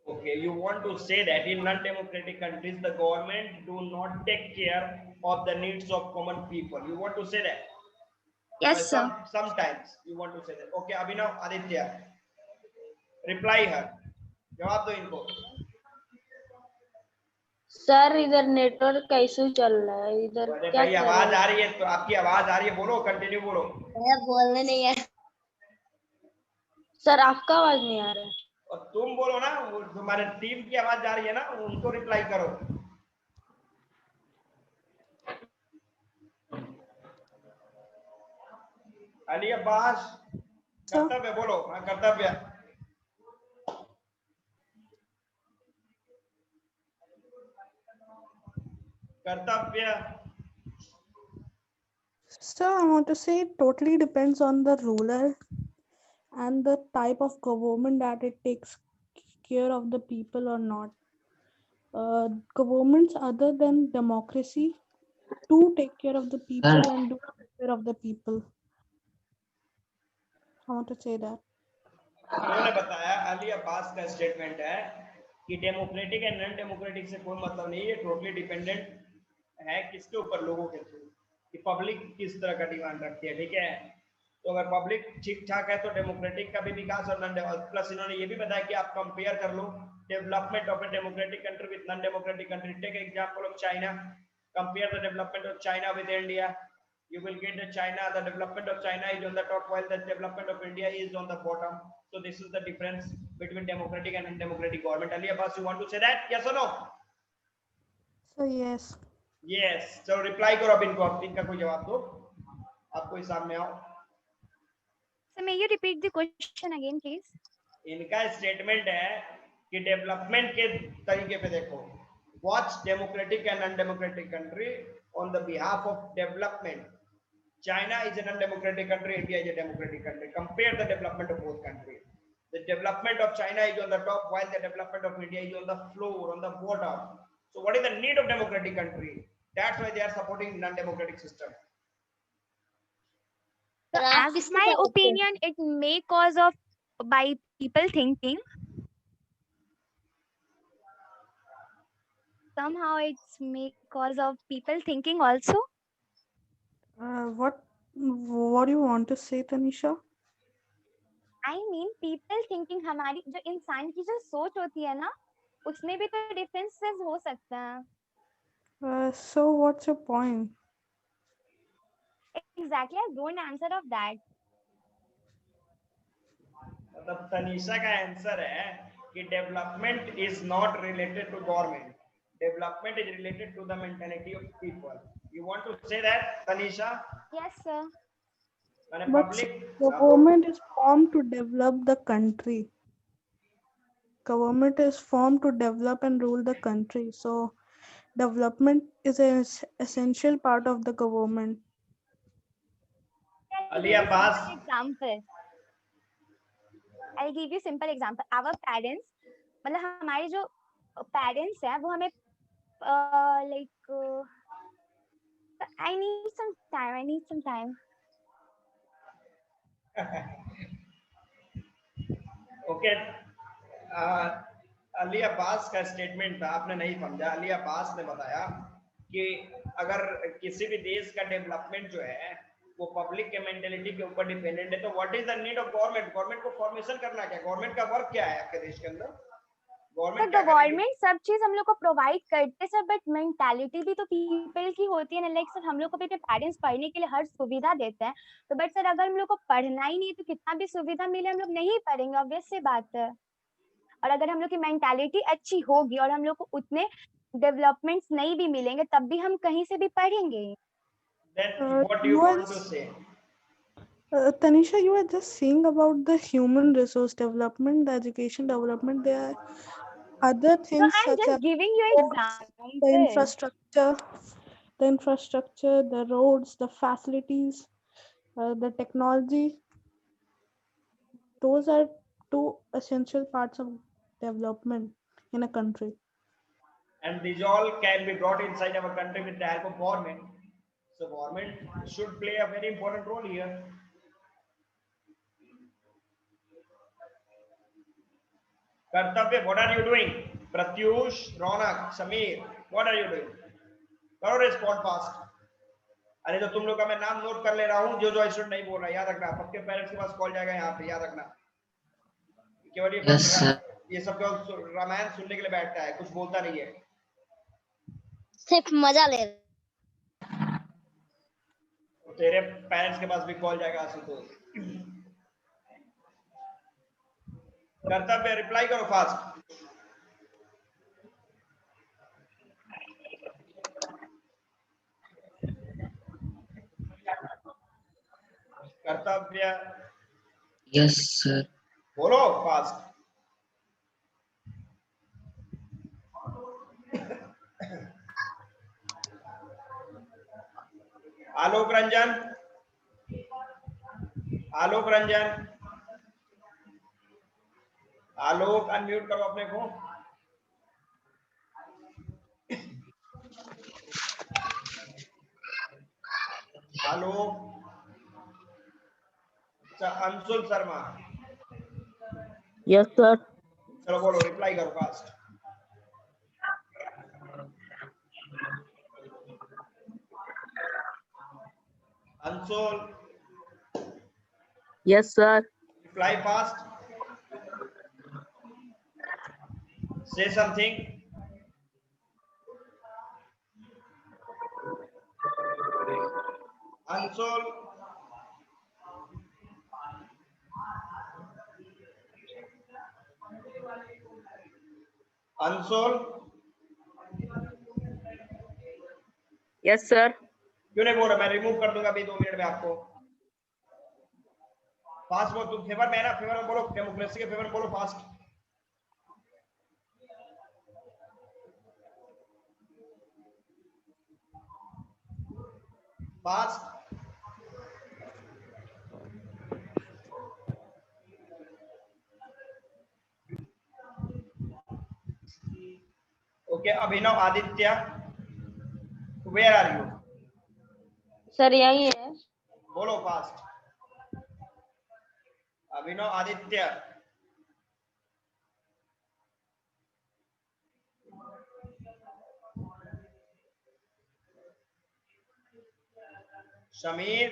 Okay, you want to say that in non-democratic countries, the government do not take care of the needs of common people. You want to say that? Yes, Well, sir. sometimes you want to say that. Okay, Abhinav Aditya, reply her. जवाब दो इनको। Sir इधर network का issue चल रहा है, इधर अरे क्या भाई आवाज आ रही है, तो आपकी आवाज आ रही है, बोलो कंटिन्यू बोलो। बोलने नहीं है। सर आपका आवाज नहीं आ रहा है। और तुम बोलो ना, वो तुम्हारे टीम की आवाज जा रही है ना, उनको रिप्लाई करो। अली अब्बास कर्तव्य बोलो। हाँ कर्तव्य। कर्तव्य। So, I want to say it totally depends on the ruler and the type of government that it takes care of the people or not. Governments other than democracy do take care of the people and do take care of the people. I want to say that. उन्होंने बताया, अली अब्बास का statement है कि democratic and non democratic से कोई मतलब नहीं है, टोटली डिपेंडेंट है किसके ऊपर, लोगों के थ्रू, कि पब्लिक किस तरह का डिमांड रखती है। ठीक है, तो अगर पब्लिक ठीक ठाक है तो डेमोक्रेटिक का भी विकास और नॉन। प्लस इन्होंने ये भी बताया कि आप कंपेयर कर लो development of a democratic country with non democratic country. Take example of China, compare the development of China with India. You will get the China, the development of China is on the top while the development of India is on the bottom. So this is the difference between democratic and undemocratic government. Ali Abbas, you want to say that? Yes or no? So yes. Yes. So reply करो अब इनको, इनका कोई जवाब दो, आपको ही सामने आओ. So may you repeat the question again, please? इनका स्टेटमेंट है कि डेवलपमेंट के तरीके पे देखो. Watch democratic and undemocratic country on the behalf of development. China is an undemocratic country, India is a democratic country. Compare the development of both countries. The development of China is on the top while the development of India is on the floor, on the bottom. So what is the need of democratic country? That's why they are supporting non-democratic system. So आप as किसको my support करते हैं? opinion, it may cause of by people thinking. Somehow it's may cause of people thinking also. What do you want to say, Tanisha? I mean people thinking हमारी जो इंसान की जो सोच होती है ना, उसमें भी तो differences हो सकते हैं. So what's your point? Exactly, I don't answer of that. मतलब तनीषा का आंसर है कि development is not related to government. Development is related to the mentality of people. You want to say that, Tanisha? Yes, sir. मैंने But public government is formed to develop the country. Government is formed to develop and rule the country. So development is an essential part of the government. I'll Ali give you Abbas. simple example. I'll give you simple example. Our parents, मतलब हमारे जो parents हैं, वो हमें like I need some time. I need some time. Okay. Ali Abbas का statement था, आपने नहीं समझा. अली अब्बास ने बताया कि अगर किसी भी देश का डेवलपमेंट जो है वो पब्लिक के मेंटेलिटी के ऊपर डिपेंडेंट है, तो what is the need of government? Government को फॉर्मेशन करना क्या? गवर्नमेंट का वर्क क्या है आपके देश के अंदर? तो गवर्नमेंट सब चीज हम लोग को प्रोवाइड करते सर, बट मेंटालिटी भी तो पीपल की होती है ना. लाइक सर हम लोग को भी पेरेंट्स पढ़ने के लिए हर सुविधा देते हैं, तो बट सर अगर हम लोग को पढ़ना ही नहीं तो कितना भी सुविधा मिले हम लोग नहीं पढ़ेंगे, ऑब्वियस सी बात है. और अगर हम लोग की मेंटालिटी अच्छी होगी और हम लोग को उतने डेवलपमेंट्स नहीं भी मिलेंगे तब भी हम कहीं से भी पढ़ेंगे. Then what do you want to say? Tanisha, you are just saying about the human resource development, the education development. There are other So things I'm such as just giving you roads, the example. infrastructure, the roads, the facilities, the technology. Those are two essential parts of development in a country. And these all can be brought inside our country with the help of government. So government should play a very important role here. कर्तव्य, what are you doing? Pratyush, Raunak, Sameer, what are you doing? करो respond fast. अरे तो तुम लोग का मैं नाम note कर ले रहा हूँ, जो जो स्टूडेंट नहीं बोल रहा, याद रखना. सबके पेरेंट्स के पास कॉल जाएगा यहाँ पे, याद रखना. केवल ये सब केवल रामायण सुनने के लिए बैठता है, कुछ बोलता नहीं है, सिर्फ मजा ले रहे. तेरे पेरेंट्स के पास भी कॉल जाएगा आशुतोष. कर्तव्य, रिप्लाई करो फास्ट. कर्तव्य. Yes, sir. बोलो फास्ट. आलोक रंजन, आलोक रंजन, आलोक अनम्यूट करो अपने को. आलोक. अंशुल शर्मा. Yes, sir. चलो बोलो, रिप्लाई करो fast. Anshul. Yes, sir. Reply fast. Say something. Anshul, Anshul, yes sir. क्यों नहीं बोल रहा? मैं रिमूव कर दूंगा अभी 2 मिनट में आपको। फास्ट बोलो, तुम फेवर में है ना, फेवर में बोलो, डेमोक्रेसी के फेवर में बोलो fast. Fast. Okay, Abhinav Aditya, where are you? Sir यही है। बोलो fast. Abhinav Aditya, Sameer,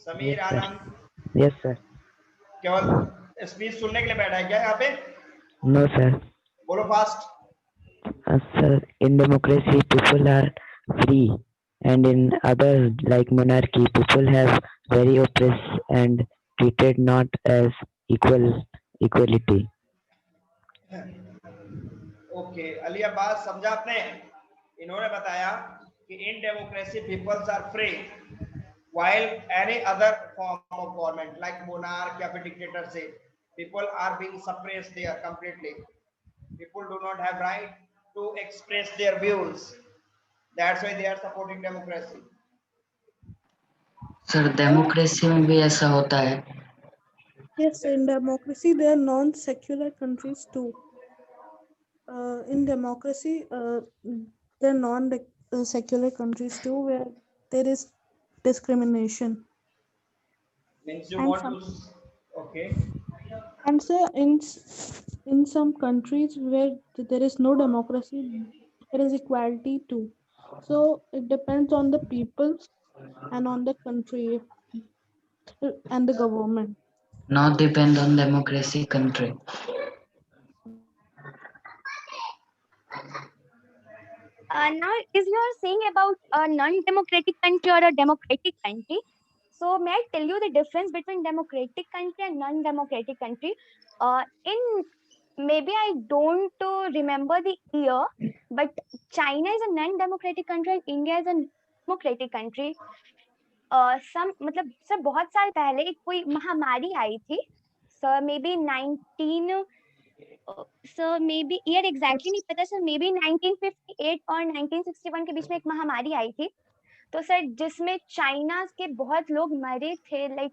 Sameer Anand, yes sir. केवल स्पीच सुनने के लिए बैठा है क्या यहाँ पे? No sir. बोलो fast. Sir, in democracy, people are free, and in others, like monarchy, people have very oppressed and treated not as equality. Okay, Ali Abbas, समझा आपने? इन्होंने बताया कि in democracy peoples are free while any other form of government like monarch या फिर dictatorship, people are being suppressed there completely. People do not have right to express their views. That's why they are supporting democracy. Sir democracy में भी ऐसा होता है? Yes, in democracy, there are non-secular countries too. In democracy, there are non-secular countries too where there is discrimination. Means you And want some- to, okay. And so in some countries where there is no democracy, there is equality too. So it depends on the people and on the country and the government. Not depend on democracy country. Now, is you are saying about a non-democratic country or a democratic country? So, may I tell you the difference between democratic country and non-democratic country? In maybe I don't remember the year, but China is a non-democratic country and India is a democratic country. some मतलब sir बहुत साल पहले एक कोई महामारी आई थी sir, may be 19 sir may be year exactly नहीं पता सर, मे बी 1958 और 1961 के बीच में एक महामारी आई थी। तो सर जिसमें चाइना के बहुत लोग मरे थे, लाइक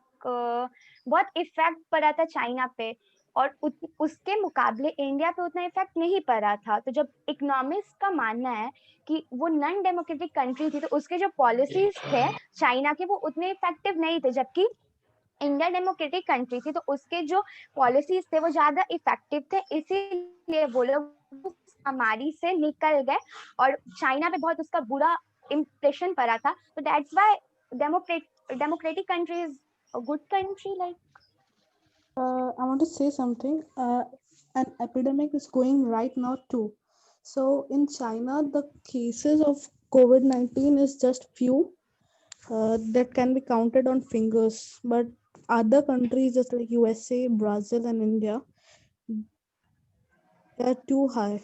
बहुत इफेक्ट पड़ा था चाइना पे, और उसके मुकाबले इंडिया पे उतना इफेक्ट नहीं पड़ा था। तो जब इकोनॉमिक्स का मानना है कि वो नॉन डेमोक्रेटिक कंट्री थी, तो उसके जो पॉलिसीज थे चाइना के वो उतने इफेक्टिव नहीं थे, जबकि इंडिया डेमोक्रेटिक कंट्री थी तो उसके जो पॉलिसीज थे वो ज्यादा इफेक्टिव थे, इसीलिए वो लोग महामारी से निकल गए और चाइना पे बहुत उसका बुरा इम्प्रेशन पड़ा था। तो that's why democratic country is a good country. Like I want to say something. An epidemic is going right now too. So in China, the cases of COVID-19 is just few that can be counted on fingers. But other countries, just like USA, Brazil, and India, they are too high.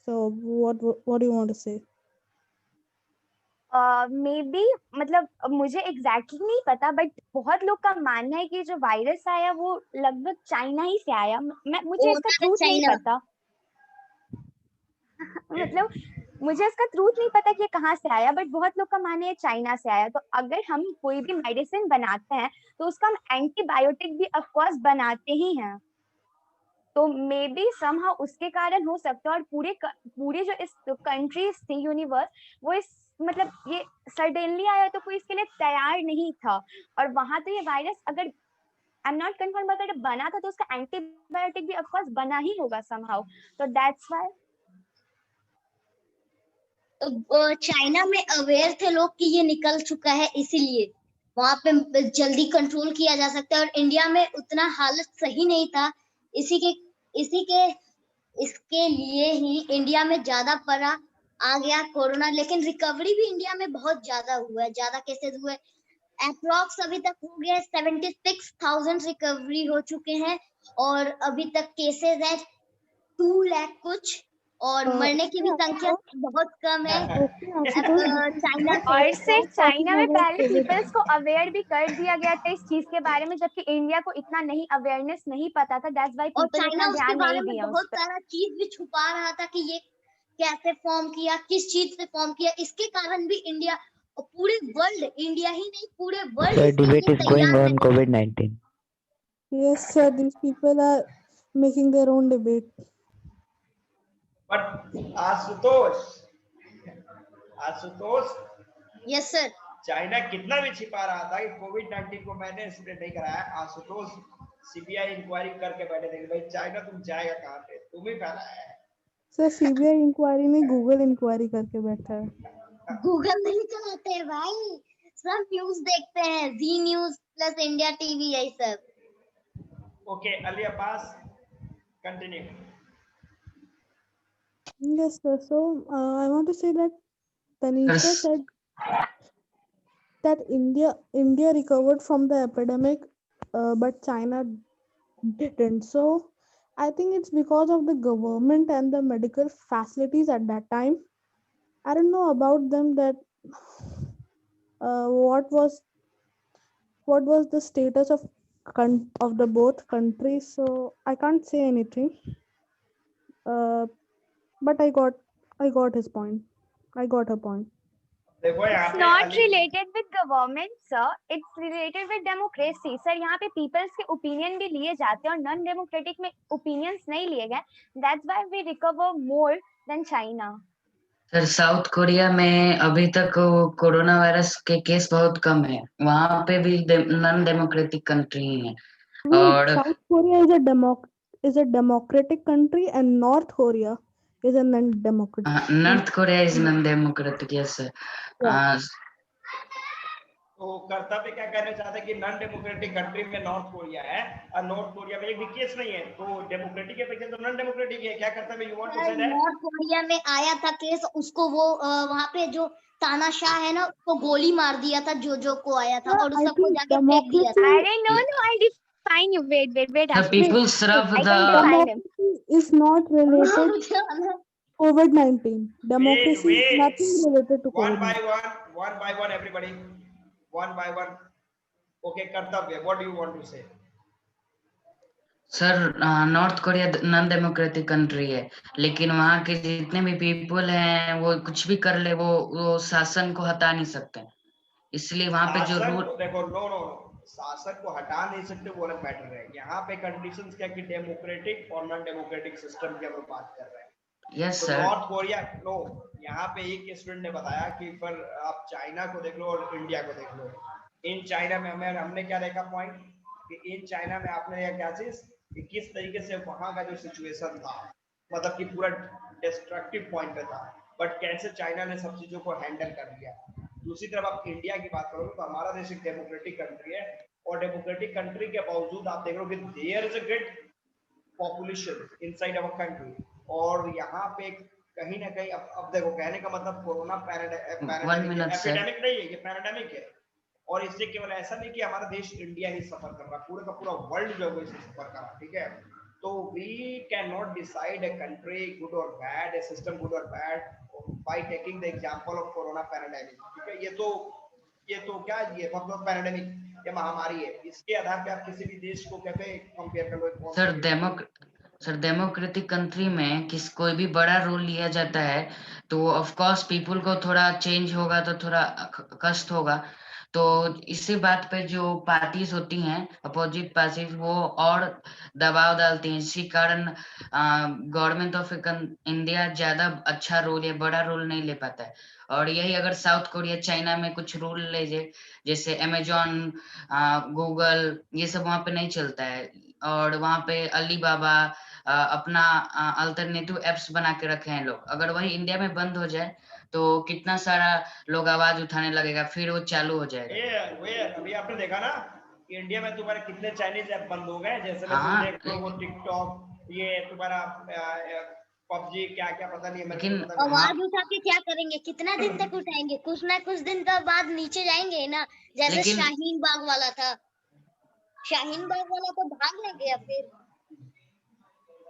So what do you want to say? May be मतलब मुझे exactly नहीं पता, but बहुत लोग का मानना है कि जो वायरस आया वो लगभग चाइना ही से आया। मुझे इसका ट्रूथ नहीं पता मतलब मुझे इसका ट्रूथ नहीं पता कि ये कहाँ से आया, बट बहुत लोग का मानना है चाइना से आया। तो अगर हम कोई भी मेडिसिन बनाते हैं तो उसका हम एंटीबायोटिक भी ऑफ कोर्स बनाते ही हैं, तो मे बी समहाउ उसके कारण हो सकता है। और पूरे जो इस कंट्रीज थी यूनिवर्स, वो इस मतलब ये सडनली आया तो कोई इसके लिए तैयार नहीं था, और वहां तो ये वायरस अगर आई एम नॉट कंफर्म अगर बना था तो उसका एंटीबायोटिक भी ऑफ कोर्स बना ही होगा समहाउ। तो दैट्स व्हाई चाइना में अवेयर थे लोग कि ये निकल चुका है, इसीलिए वहां पे जल्दी कंट्रोल किया जा सकता है। और इंडिया में उतना हालत सही नहीं था, इसके लिए ही इंडिया में ज्यादा पड़ा। आ गया कोरोना, लेकिन रिकवरी भी इंडिया में बहुत ज्यादा हुआ है, ज्यादा केसेस हुए। अप्रोक्स अभी तक हो गया 76,000 रिकवरी हो चुके हैं, और अभी तक केसेस है 2 लाख कुछ, और मरने की भी संख्या बहुत कम है। चाइना और से सिर्फ चाइना में पहले पीपल्स को अवेयर भी कर दिया गया था इस चीज के बारे में, जबकि इंडिया को इतना नहीं अवेयरनेस नहीं पता था, दैट्स व्हाई और पीपल चाइना इतना उसके ध्यान बारे नहीं में दिया उस बहुत पर। सारा चीज भी छुपा रहा था कि ये कैसे फॉर्म किया, किस चीज से फॉर्म किया। इसके कारण भी इंडिया, पूरे वर्ल्ड, इंडिया ही नहीं पूरे वर्ल्ड Sir, इसके debate लिए is going तैयार है। on COVID-19. Yes, sir. These people are making their own debate. But Ashutosh yes sir. China कितना भी छिपा रहा था कि कोविड-19 को मैंने स्प्रेड नहीं कराया, आशुतोष सीबीआई इंक्वायरी करके बैठे थे कि भाई चाइना तुम जाएगा कहाँ पे, तुम ही फैलाया है। सर सीबीआई इंक्वायरी नहीं, गूगल इंक्वायरी करके बैठा है। गूगल नहीं चलाते हैं भाई, सब न्यूज देखते हैं, जी न्यूज प्लस इंडिया टीवी, यही सब। Okay, Ali Abbas continue. Yes, sir. So I want to say that Tanisha said that India recovered from the epidemic, but China didn't. So I think it's because of the government and the medical facilities at that time. I don't know about them that what was the status of the both countries. So I can't say anything. But I got his point. I got her point. देखो यहाँ It's पे not Ali related with government, sir. It's related with democracy. Sir यहाँ पे peoples के opinion भी लिए जाते हैं और नॉन डेमोक्रेटिक में ओपिनियंस नहीं लिए गए. That's why we recover more than China. Sir south Korea में अभी तक कोरोना वायरस के केस बहुत कम है, वहां पे भी नॉन डेमोक्रेटिक कंट्री है। और South Korea is a democratic country and North Korea is a non-democratic. North Korea is non democratic, yes sir. तो कर्तव्य क्या कहना चाहते हैं कि नॉन डेमोक्रेटिक कंट्री में नॉर्थ कोरिया है और नॉर्थ कोरिया में एक भी केस नहीं है, तो डेमोक्रेटिक के अपेक्षा तो नॉन डेमोक्रेटिक है। क्या कर्तव्य you want to say that? North Korea में आया था केस, उसको वो वहां पे जो तानाशाह है ना, उसको गोली मार दिया था जो को आया था, और I सबको think जाके फेंक दिया था। अरे no, I'll define you. Wait. The people serve I can define him. democracy is not related to COVID-19. Democracy is nothing related to one by COVID-19. one everybody, one by one. Okay, कर्तव्य, what do you want to say? Sir north Korea non democratic country है, लेकिन वहाँ के जितने भी people हैं वो कुछ भी कर ले, वो शासन को हटा नहीं सकते, इसलिए वहाँ पे जो रूल देखो नो शासन को हटा नहीं सकते, वो अलग मैटर है। यहाँ पे कंडीशंस क्या कि डेमोक्रेटिक और नॉन डेमोक्रेटिक सिस्टम की हम लोग बात कर रहे हैं। यस तो सर। नॉर्थ कोरिया नो, यहाँ पे एक स्टूडेंट ने बताया कि पर आप चाइना को देख लो और इंडिया को देख लो। इन चाइना में हमने क्या देखा पॉइंट कि इन चाइना में आपने देखा क्या चीज कि किस तरीके से वहां का जो सिचुएशन था, मतलब कि पूरा डिस्ट्रक्टिव पॉइंट पे था, बट कैसे चाइना ने सब चीजों को हैंडल कर लिया। दूसरी तरफ आप इंडिया की बात करोगे तो हमारा देश एक डेमोक्रेटिक कंट्री है, और डेमोक्रेटिक कंट्री के बावजूद आप देख लो कि there is a great population inside our country, और यहाँ पे कहीं ना कहीं अब देखो कहने का मतलब कोरोना एपिडेमिक नहीं है, ये पैराडेमिक है। और इससे केवल ऐसा नहीं कि हमारा देश इंडिया ही सफर कर रहा, पूरा का पूरा वर्ल्ड जो है सफर कर रहा, ठीक है। तो we can not decide a country good और बैड, a सिस्टम गुड और bad by taking the example of corona pandemic, ठीक है। ये तो क्या ये मतलब पैराडेमिक, ये महामारी है, इसके आधार पे आप किसी भी देश को कैसे कंपेयर कर लो। सर डेमोक्रेटिक कंट्री में कोई भी बड़ा रूल लिया जाता है तो ऑफ कोर्स पीपल को थोड़ा चेंज होगा तो थोड़ा कष्ट होगा, तो इसी बात पे जो पार्टीज होती हैं अपोजिट पार्टीज वो और दबाव डालती हैं, इसी कारण गवर्नमेंट ऑफ इंडिया ज्यादा अच्छा रूल या बड़ा रूल नहीं ले पाता है। और यही अगर साउथ कोरिया चाइना में कुछ रूल ले जाए, जैसे अमेजोन गूगल ये सब वहाँ पे नहीं चलता है, और वहाँ पे अलीबाबा अपना अल्टरनेटिव एप्स बना के रखे हैं लोग, अगर वही इंडिया में बंद हो जाए तो कितना सारा लोग आवाज उठाने लगेगा, फिर वो चालू हो जाएगा। अभी आपने देखा ना कि इंडिया में तुम्हारे कितने चाइनीज ऐप बंद हो गए, जैसे हाँ, देख लो वो टिकटॉक, ये तुम्हारा पबजी क्या क्या पता नहीं है, मेरे को लेकिन पता नहीं। आवाज उठा के क्या करेंगे, कितना दिन तक उठाएंगे, कुछ ना कुछ दिन तो बाद नीचे जाएंगे ना। जैसे लेकिन शाहीन बाग वाला था, शाहीन बाग वाला तो भाग नहीं गया फिर।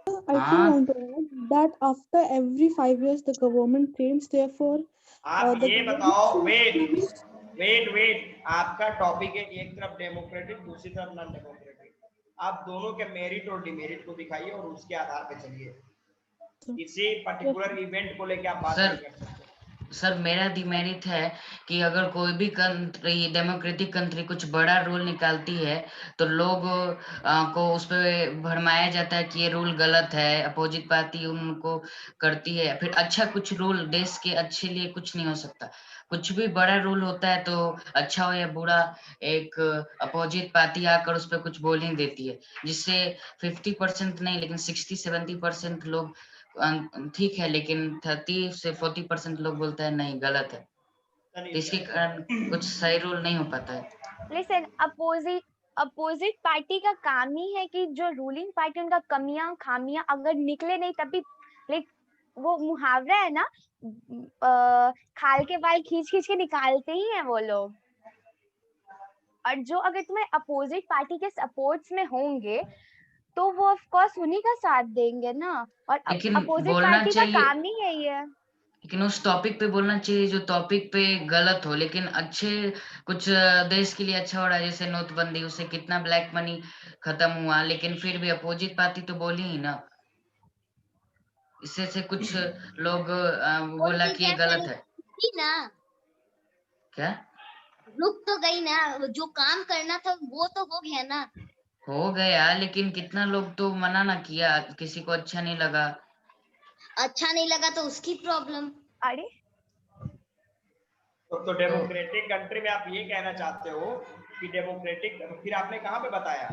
I too हाँ want to add that after every 5 years the government changes, therefore आप the ये government बताओ, should वेट choose. वेट, आपका टॉपिक है एक तरफ डेमोक्रेटिक, दूसरी तरफ नॉन डेमोक्रेटिक। आप दोनों के मेरिट और डिमेरिट को दिखाइए और उसके आधार पे चलिए। किसी पर्टिकुलर इवेंट को लेके आप बात नहीं कर सकते। सर मेरा डिमेरिट है कि अगर कोई भी कंट्री, डेमोक्रेटिक कंट्री कुछ बड़ा रूल निकालती है तो लोग को उस पर भरमाया जाता है कि ये रूल गलत है, अपोजिट पार्टी उनको करती है। फिर अच्छा कुछ रूल देश के अच्छे लिए कुछ नहीं हो सकता। कुछ भी बड़ा रूल होता है तो अच्छा हो या बुरा, एक अपोजिट पार्टी आकर उस पर कुछ बोल ही देती है, जिससे 50% नहीं लेकिन 60-70% लोग ठीक है, लेकिन 30 से 40% लोग बोलते हैं नहीं गलत है, तो इसके कारण कुछ सही रूल नहीं हो पाता है। लिसन, अपोजिट पार्टी का काम ही है कि जो रूलिंग पार्टी उनका कमियां खामियां अगर निकले नहीं तभी, लाइक वो मुहावरा है ना, खाल के बाल खींच खींच के निकालते ही हैं वो लोग। और जो अगर तुम्हें अपोजिट पार्टी के सपोर्ट्स में होंगे तो वो ऑफ कोर्स उन्हीं का साथ देंगे ना। और लेकिन अपोजिट बोलना पार्टी का चाहिए, काम ही यही है। लेकिन उस टॉपिक पे बोलना चाहिए जो टॉपिक पे गलत हो, लेकिन अच्छे कुछ देश के लिए अच्छा हो रहा है, जैसे नोटबंदी, उससे कितना ब्लैक मनी खत्म हुआ, लेकिन फिर भी अपोजिट पार्टी तो बोली ही ना, इससे से कुछ लोग बोल बोला के कि ये क्या गलत है। करेगी ना, क्या रुक तो गई ना, जो काम करना था वो तो हो गया ना। हो गया, लेकिन कितना लोग तो मना ना किया, किसी को अच्छा नहीं लगा। अच्छा नहीं लगा तो उसकी प्रॉब्लम। अरे तो डेमोक्रेटिक कंट्री में आप ये कहना चाहते हो कि डेमोक्रेटिक, फिर आपने कहाँ पे बताया?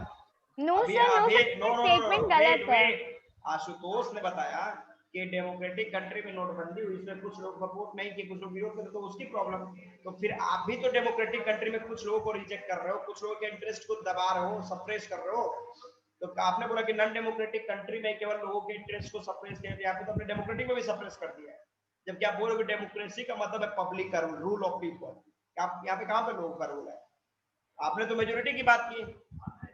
नो अभी सर, नो अभी sir, no no no statement wait गलत है। वेट, आशुतोष ने बताया कि डेमोक्रेटिक कंट्री में नोटबंदी हुई, इसमें कुछ लोग सपोर्ट नहीं किए, कुछ लोग विरोध करते, तो उसकी प्रॉब्लम। तो फिर आप भी तो डेमोक्रेटिक कंट्री में कुछ लोगों को रिजेक्ट कर रहे हो, कुछ लोगों के इंटरेस्ट को दबा रहे हो, सप्रेस कर रहे हो। तो आपने बोला कि नॉन डेमोक्रेटिक कंट्री में केवल लोगों के इंटरेस्ट को सप्रेस किया जाए, आपने तो अपने डेमोक्रेटिक में भी सप्रेस कर दिया है। जबकि आप बोलोगे डेमोक्रेसी का मतलब है पब्लिक का रूल, रूल ऑफ पीपल। आप यहाँ पे कहाँ पे लोगों का रूल है? आपने तो मेजोरिटी की बात की,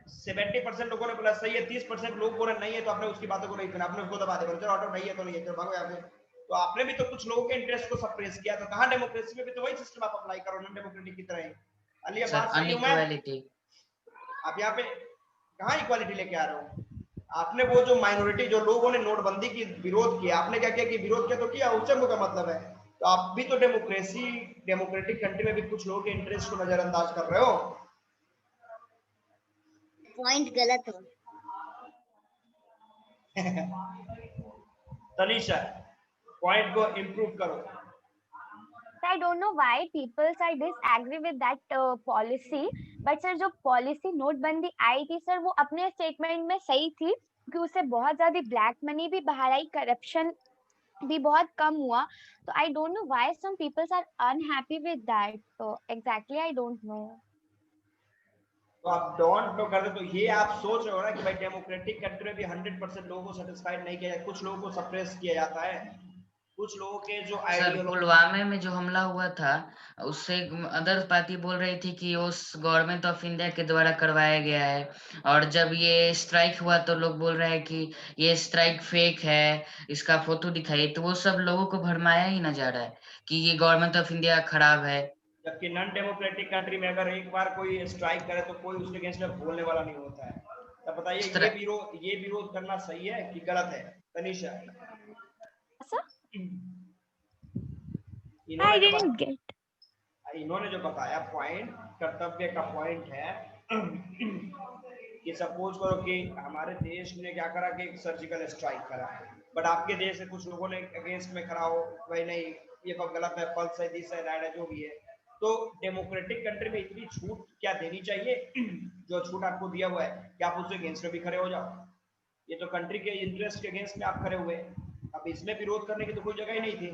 70% लोगों ने बोला सही है, 30% लोग बोले नहीं है, तो आपने उसकी बातों को नहीं सुना, आपने उसको दबा दिया, चलो ऑर्डर नहीं है तो नहीं है, चलो भागो यहाँ से। तो आपने भी तो कुछ लोगों के इंटरेस्ट को सप्रेस किया। तो कहाँ डेमोक्रेसी में भी तो वही सिस्टम आप अप्लाई करो, नॉन डेमोक्रेटिक की तरह ही। अली ये बात सही हूं मैं? अनइक्वालिटी। आप यहाँ पे कहाँ इक्वालिटी लेके आ रहे हो? आपने वो जो माइनॉरिटी, जो लोगों ने नोटबंदी की विरोध किया, आपने क्या किया कि विरोध किया तो किया, उच्चंग का मतलब है। तो आप भी तो डेमोक्रेटिक कंट्री में भी कुछ लोगों के इंटरेस्ट को नजरअंदाज कर रहे हो। पॉइंट गलत हो। तनीषा, पॉइंट को इम्प्रूव करो। I don't know why people are disagree with that policy, but sir जो पॉलिसी नोटबंदी आई थी सर, वो अपने स्टेटमेंट में सही थी कि उससे बहुत ज्यादा ब्लैक मनी भी बाहर आई, करप्शन भी बहुत कम हुआ। तो I don't know why some peoples are unhappy with that. तो एग्जैक्टली आई डोंट नो। तो आप डोंट नो करते, तो ये आप सोच रहे हो ना कि भाई डेमोक्रेटिक कंट्री में भी 100% लोगों को सेटिस्फाइड नहीं किया जाता, कुछ लोगों को सप्रेस किया जाता है, कुछ लोगों के जो सर आइडियोलॉजी। पुलवामा में जो हमला हुआ था, उससे अदर पार्टी बोल रही थी कि उस गवर्नमेंट ऑफ इंडिया के द्वारा करवाया गया है, और जब ये स्ट्राइक हुआ तो लोग बोल रहे हैं कि ये स्ट्राइक फेक है, इसका फोटो दिखाइए। तो वो सब लोगों को भरमाया ही ना जा रहा है कि ये गवर्नमेंट ऑफ इंडिया खराब है। जबकि नॉन डेमोक्रेटिक कंट्री में अगर एक बार कोई स्ट्राइक करे तो कोई उसके अगेंस्ट में बोलने वाला नहीं होता है। तब बताइए ये विरोध करना सही है कि गलत है? Tanisha, I didn't get. इन्होंने जो बताया पॉइंट, कर्तव्य का पॉइंट है कि सपोज करो कि हमारे देश ने क्या करा कि एक सर्जिकल स्ट्राइक करा, बट आपके देश से कुछ लोगों ने अगेंस्ट में खड़ा हो, भाई नहीं ये तो गलत है, फल्स है, दिस है, दैट है, जो भी है। तो डेमोक्रेटिक कंट्री में इतनी छूट क्या देनी चाहिए? जो छूट आपको दिया हुआ है कि आप उसके अगेंस्ट में भी खड़े हो जाओ। ये तो कंट्री के इंटरेस्ट के अगेंस्ट में आप खड़े हुए, अब इसमें विरोध करने की तो कोई जगह ही नहीं थी।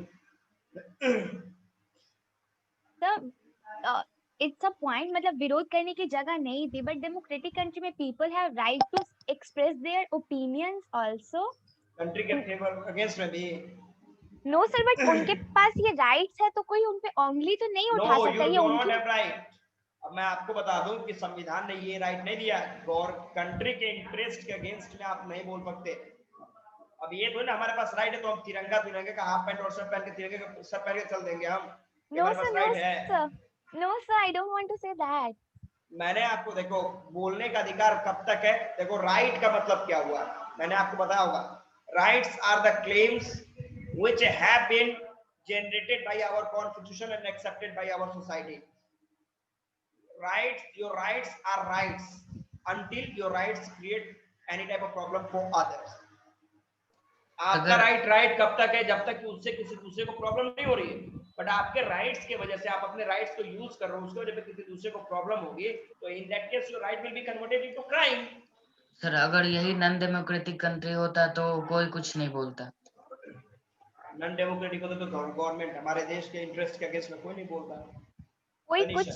इट्स अ पॉइंट, मतलब विरोध करने की जगह नहीं थी, बट डेमोक्रेटिक कंट्री में people have right to express their opinions also. Country के फेवर अगेंस्ट में भी। नो सर, बट उनके पास ये राइट्स है तो कोई उनपे उंगली तो नहीं उठा नो, सकता, यू ये डू नॉट उनकी। Have right. अब मैं आपको बता दूं कि संविधान ने ये राइट नहीं दिया और कंट्री के इंटरेस्ट के अगेंस्ट में आप नहीं बोल सकते। अब ये तो ना हमारे पास राइट है तो हम तिरंगे का हाफ पैंट और शर्ट पहन के तिरंगे का शर्ट पहन के चल देंगे हम, ये नो हमारे पास सर, राइट है। No sir, I don't want to say that. मैंने आपको देखो बोलने का अधिकार कब तक है, देखो राइट का मतलब क्या हुआ मैंने आपको बताया होगा। Rights are the claims which have been generated by our constitution and accepted by our society. Rights, your rights are rights until your rights create any type of problem for others. आपका right कब तक है, जब तक कि उससे किसी दूसरे को प्रॉब्लम नहीं हो रही है। बट आपके राइट्स की वजह से आप अपने राइट्स को यूज कर रहे हो, उसकी वजह से किसी दूसरे को प्रॉब्लम होगी तो in that case your right will be converted into crime. Sir अगर यही नॉन डेमोक्रेटिक कंट्री होता तो कोई कुछ नहीं बोलता। नॉन डेमोक्रेटिक होता तो गवर्नमेंट हमारे देश के इंटरेस्ट के अगेंस्ट में कोई नहीं बोलता। कोई कुछ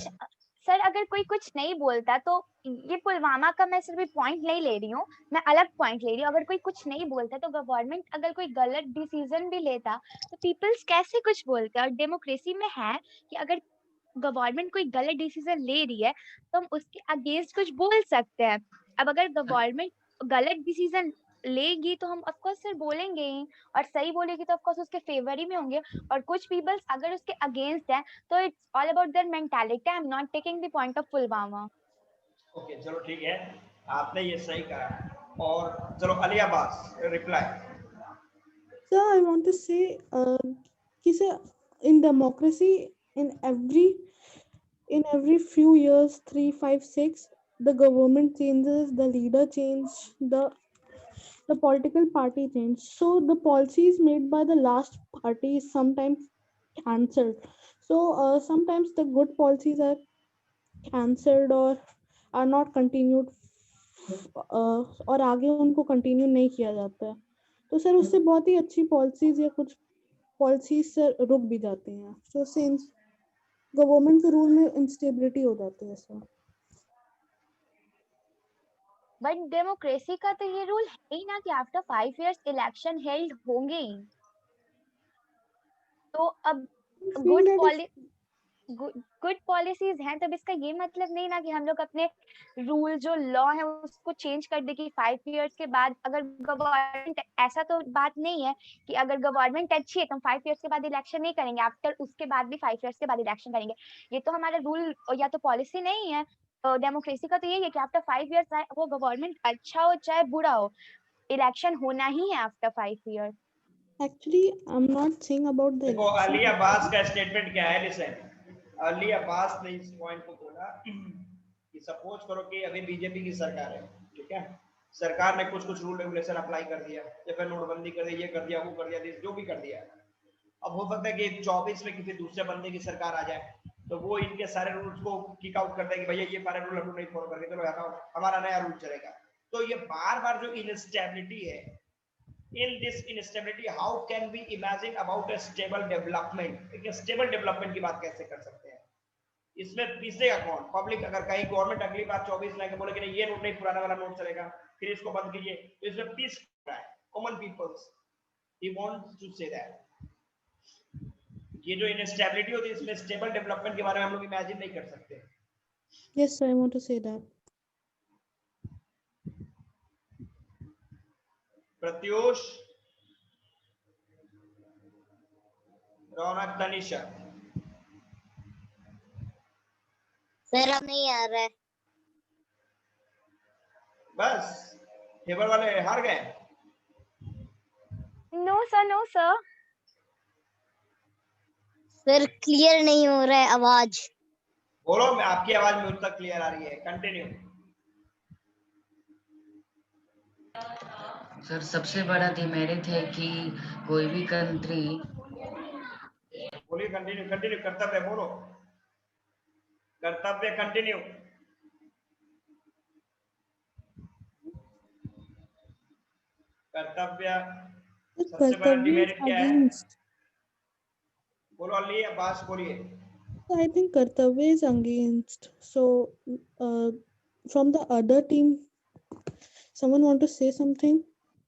सर, अगर कोई कुछ नहीं बोलता तो ये पुलवामा का मैं सिर्फ पॉइंट नहीं ले रही हूँ, मैं अलग पॉइंट ले रही हूँ। अगर कोई कुछ नहीं बोलता तो गवर्नमेंट अगर कोई गलत डिसीजन भी लेता तो पीपल्स कैसे कुछ बोलते। और डेमोक्रेसी में है कि अगर गवर्नमेंट कोई गलत डिसीजन ले रही है तो हम उसके अगेंस्ट कुछ बोल सकते हैं। अब अगर गवर्नमेंट गलत डिसीजन लेगी तो हम ऑफ कोर्स सर बोलेंगे ही, और सही बोलेगी तो ऑफ कोर्स उसके फेवर ही में होंगे। और कुछ पीपल्स अगर उसके अगेंस्ट है तो it's all about their mentality. I am not taking the point of Pulwama. Okay चलो ठीक है, आपने ये सही कहा। और चलो Ali Abbas reply. So I want to say, in democracy, in every few years, 3, 5, 6, the government changes, the leader change, the political party change. So the policies made by the last party is sometimes cancelled. So sometimes the good policies are cancelled or are not continued, और आगे उनको continue नहीं किया जाता है। तो sir उससे बहुत ही अच्छी पॉलिसीज या कुछ पॉलिसीज सर रुक भी जाती हैं। तो उससे गवर्नमेंट के रूल में इंस्टेबिलिटी हो जाती है सर। बट डेमोक्रेसी का तो ये रूल है ही ना कि आफ्टर 5 years इलेक्शन हेल्ड होंगे ही। तो अब गुड पॉलिसीज हैं, तब इसका ये मतलब नहीं ना कि हम लोग अपने रूल जो लॉ है उसको चेंज कर दे कि 5 years के बाद अगर गवर्नमेंट, ऐसा तो बात नहीं है कि अगर गवर्नमेंट अच्छी है तो हम 5 years के बाद इलेक्शन नहीं करेंगे, आफ्टर उसके बाद भी 5 years के बाद इलेक्शन करेंगे। ये तो हमारा रूल या तो पॉलिसी नहीं है। तो डेमोक्रेसी का तो यही है कि आफ्टर 5 years वो गवर्नमेंट अच्छा हो चाहे बुरा हो, इलेक्शन होना ही है after 5 years। Actually I am not saying about the देखो अली अब्बास का स्टेटमेंट क्या है, लिसन। अली अब्बास ने इस पॉइंट को बोला कि सपोज करो कि अभी बीजेपी की सरकार है, ठीक है, सरकार ने कुछ रूल रेगुलेशन अप्लाई कर दिया या फिर नोटबंदी कर दी, ये कर दिया वो कर दिया, जो भी कर दिया। अब हो सकता है कि 24 में किसी दूसरे बंदे की सरकार आ जाए तो वो इनके सारे रूल्स को किक आउट कर दे कि भैया ये सारे रूल हम नहीं फॉलो करके चलो हटाओ, हमारा नया रूल चलेगा। तो ये बार बार जो इनस्टेबिलिटी है, in this instability how can we imagine about a stable development? एक स्टेबल डेवलपमेंट की बात कैसे कर सकते हैं? इसमें पीसेगा कौन? पब्लिक। अगर कहीं गवर्नमेंट अगली बार 24 लाके बोले कि नहीं ये नोट नहीं, पुराना वाला नोट चलेगा, फिर इसको बंद कीजिए, तो इसमें पीस है। Common peoples he wants to say that ये जो इनस्टेबिलिटी होती है इसमें स्टेबल डेवलपमेंट के बारे में हम लोग इमेजिन नहीं कर सकते। Yes I want to say that. Pratyush, Raunak, Tanisha. Sir अब नहीं आ रहा है। बस टेबल वाले हार गए। नो सर सर क्लियर नहीं हो रहा है आवाज। बोलो, मैं आपकी आवाज मुझ तक क्लियर आ रही है, कंटिन्यू। सर सबसे बड़ा डिमेरिट है कि कोई भी कंट्री। बोलिए, कंटिन्यू कर्तव्य बोलो, कर्तव्य कंटिन्यू। कर्तव्य सबसे बड़ा डिमेरिट क्या है? बोलो अली अब्बास बोलिए। I think Kartavya is against. So from the other team, someone want to say something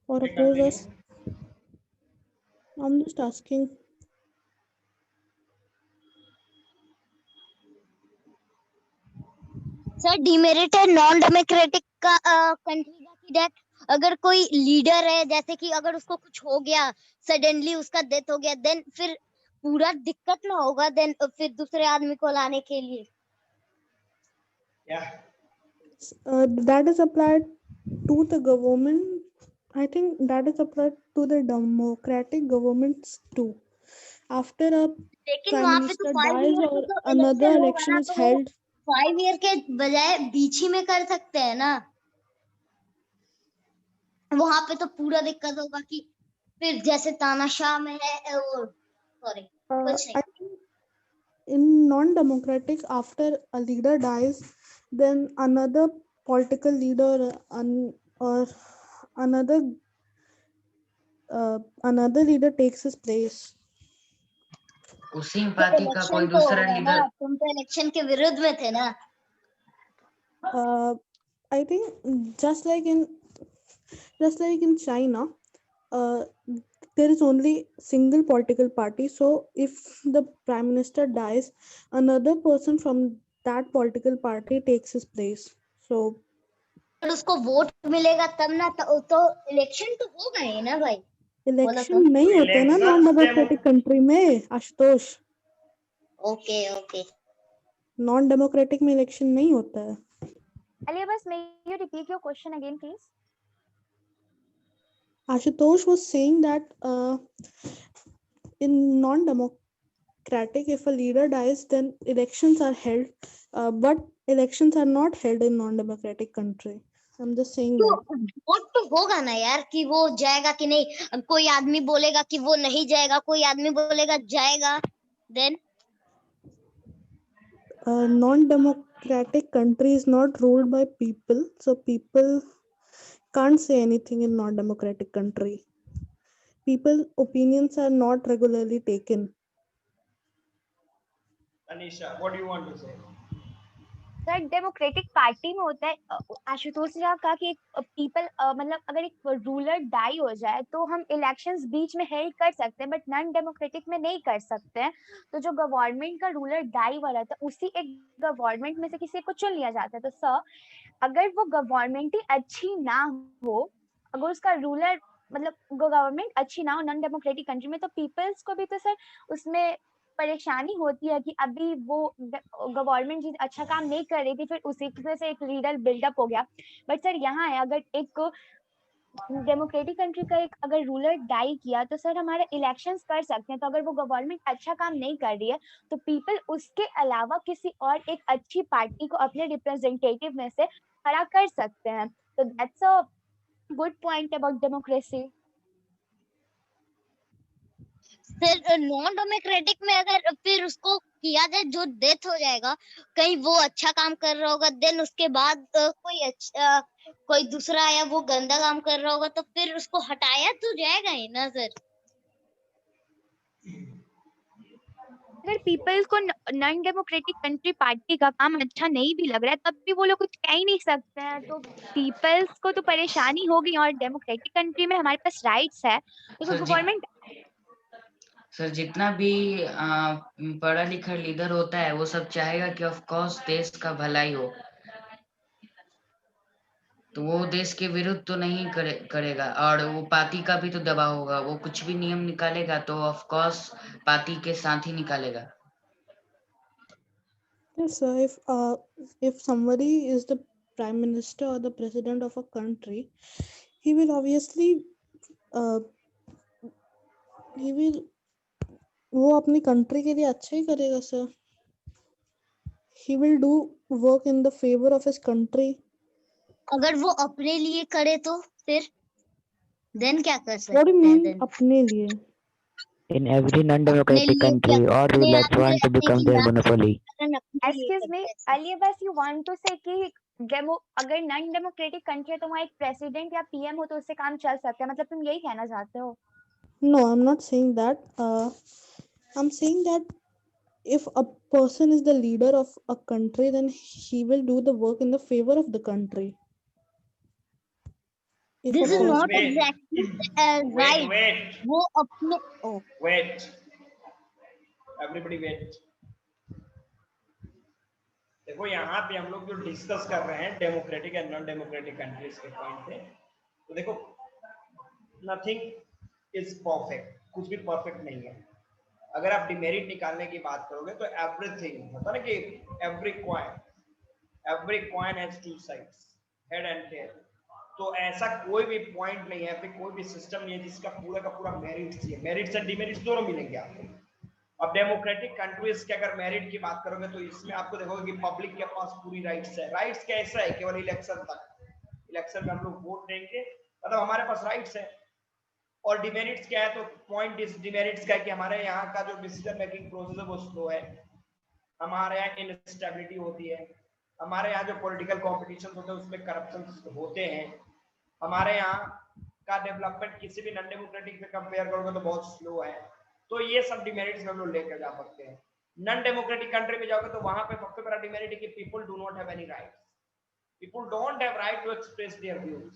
or oppose us? I'm just asking. Sir demerit है नॉन डेमोक्रेटिक का कंट्री का कि that अगर कोई लीडर है जैसे कि अगर उसको कुछ हो गया सडनली उसका डेथ हो गया देन फिर पूरा दिक्कत ना होगा देन फिर दूसरे आदमी को लाने के लिए Yeah. That is applied to the government. I think that is applied to the democratic governments too. After a लेकिन prime वहां पे तो minister 5 dies ईयर or की तो another इलेक्शन होगा election ना is तो वो held, 5 ईयर के बजाय बीच ही में कर सकते हैं ना वहां पे तो पूरा दिक्कत होगा कि फिर जैसे तानाशाह में है वो सॉरी कुछ नहीं I think in non-democratic, after a leader dies, then another political leader or another another leader takes his place. उसी तो पार्टी का इलेक्शन कोई तो दूसरा होगा ना लीडर। तुम तो इलेक्शन के विरुद्ध में थे ना I think just like in China, uh, there is only single political party. So if the prime minister dies, another person from that political party takes his place. So और उसको vote मिलेगा तब ना तो इलेक्शन तो होगा ही ना भाई इलेक्शन नहीं होते ना नॉन डेमोक्रेटिक कंट्री में Ashutosh okay okay non democratic में इलेक्शन नहीं होता है Aliyabas, may you repeat your question again, please? Ashutosh was saying that in non-democratic, if a leader dies, then elections are held, but elections are not held in non-democratic country. I'm just saying तो that. Vote तो होगा ना यार कि वो जाएगा कि नहीं कोई आदमी बोलेगा कि वो नहीं जाएगा कोई आदमी बोलेगा जाएगा then Non-democratic country is not ruled by people, so people can't say anything in non-democratic country. People's opinions are not regularly taken. Anisha, what do you want to say? Sir democratic party में होता है आशुतोष जी ने कहा कि एक people मतलब अगर एक रूलर डाई हो जाए तो हम इलेक्शंस बीच में हेल्ड कर सकते हैं बट नॉन डेमोक्रेटिक में नहीं कर सकते हैं तो जो गवर्नमेंट का रूलर डाई हो रहा था उसी एक गवर्नमेंट में से किसी को चुन लिया जाता है तो सर अगर वो गवर्नमेंट ही अच्छी ना हो अगर उसका रूलर मतलब गवर्नमेंट अच्छी ना हो नॉन डेमोक्रेटिक कंट्री में तो पीपल्स को भी तो सर उसमें परेशानी होती है कि अभी वो गवर्नमेंट जी अच्छा काम नहीं कर रही थी फिर उसी की वजह से एक लीडर बिल्डअप हो गया बट सर यहाँ है अगर एक डेमोक्रेटिक कंट्री का एक अगर रूलर डाई किया तो सर हमारे इलेक्शंस कर सकते हैं तो अगर वो गवर्नमेंट अच्छा काम नहीं कर रही है तो पीपल उसके अलावा किसी और एक अच्छी पार्टी को अपने रिप्रेजेंटेटिव में से खड़ा कर सकते हैं तो that's a good point about democracy फिर नॉन डेमोक्रेटिक में अगर फिर उसको किया जाए जो डेथ हो जाएगा कहीं वो अच्छा काम कर रहा होगा देन उसके बाद कोई दूसरा आया वो गंदा काम कर रहा होगा तो फिर उसको हटाया तो जाएगा ही ना सर अगर पीपल्स को नॉन डेमोक्रेटिक कंट्री पार्टी का काम अच्छा नहीं भी लग रहा है तब भी वो लोग कुछ कह ही नहीं सकते हैं तो पीपल्स को तो परेशानी होगी और डेमोक्रेटिक कंट्री में हमारे पास राइट्स है तो गवर्नमेंट सर जितना भी पढ़ा लिखा लीडर होता है वो सब चाहेगा कि ऑफ कोर्स देश का भलाई हो तो वो देश के विरुद्ध तो नहीं करेगा और वो पार्टी का भी तो दबाव होगा वो कुछ भी नियम निकालेगा तो ऑफ कोर्स पार्टी के साथ ही निकालेगा Yes, sir. If somebody is the prime minister or the president of a country, he will obviously he will वो अपनी कंट्री के लिए अच्छा ही करेगा sir he will do work in the favor of his country अगर वो अपने लिए करे तो फिर देन क्या कर सकते what do you हैं mean then अपने लिए In every non-democratic country, all rulers want to become their monopoly. Excuse me अलियाबास यू वांट टू से कि अगर नॉन डेमोक्रेटिक कंट्री है तो वहाँ एक प्रेसिडेंट या पीएम हो तो उससे काम चल सकता है मतलब तुम यही कहना चाहते हो no I'm not saying that I'm saying that if a person is the leader of a country then he will do the work in the favor of the country If This a is not Wait, exactly wait, right. wait, वो अपने wait. Everybody wait. देखो यहाँ पे हम लोग जो discuss कर रहे हैं democratic and non democratic countries के पॉइंट पे, तो देखो नथिंग इज परफेक्ट, कुछ भी परफेक्ट नहीं है। अगर आप डिमेरिट निकालने की बात करोगे तो एवरीथिंग होता ना कि every coin has two sides, head and tail. तो ऐसा कोई भी पॉइंट नहीं है, फिर कोई भी सिस्टम नहीं है जिसका पूरा का पूरा मेरिट्स ही है। मेरिट्स एंड डिमेरिट्स दोनों मिलेंगे आपको। अब डेमोक्रेटिक कंट्रीज के अगर मेरिट की बात करोगे तो इसमें आपको देखोगे कि पब्लिक के पास पूरी राइट्स है। राइट्स कैसा है? केवल इलेक्शन तक, इलेक्शन में हम लोग वोट देंगे, मतलब हमारे पास राइट्स है। और डिमेरिट्स क्या है? तो पॉइंट इस डिमेरिट्स का है कि हमारे यहाँ का जो डिसीजन मेकिंग प्रोसेस है वो स्लो है, हमारे यहाँ इनस्टेबिलिटी होती है, हमारे यहाँ जो पॉलिटिकल कॉम्पिटिशन होते हैं उसमें करप्शन होते हैं, हमारे यहाँ का डेवलपमेंट किसी भी नॉन डेमोक्रेटिक से कंपेयर करोगे तो बहुत स्लो है। तो ये सब डिमेरिट्स हम लोग लेकर जा सकते हैं। नॉन डेमोक्रेटिक कंट्री में जाओगे तो वहां पे सबसे बड़ा डिमेरिट है कि people do not have any rights, people don't have right to express their views,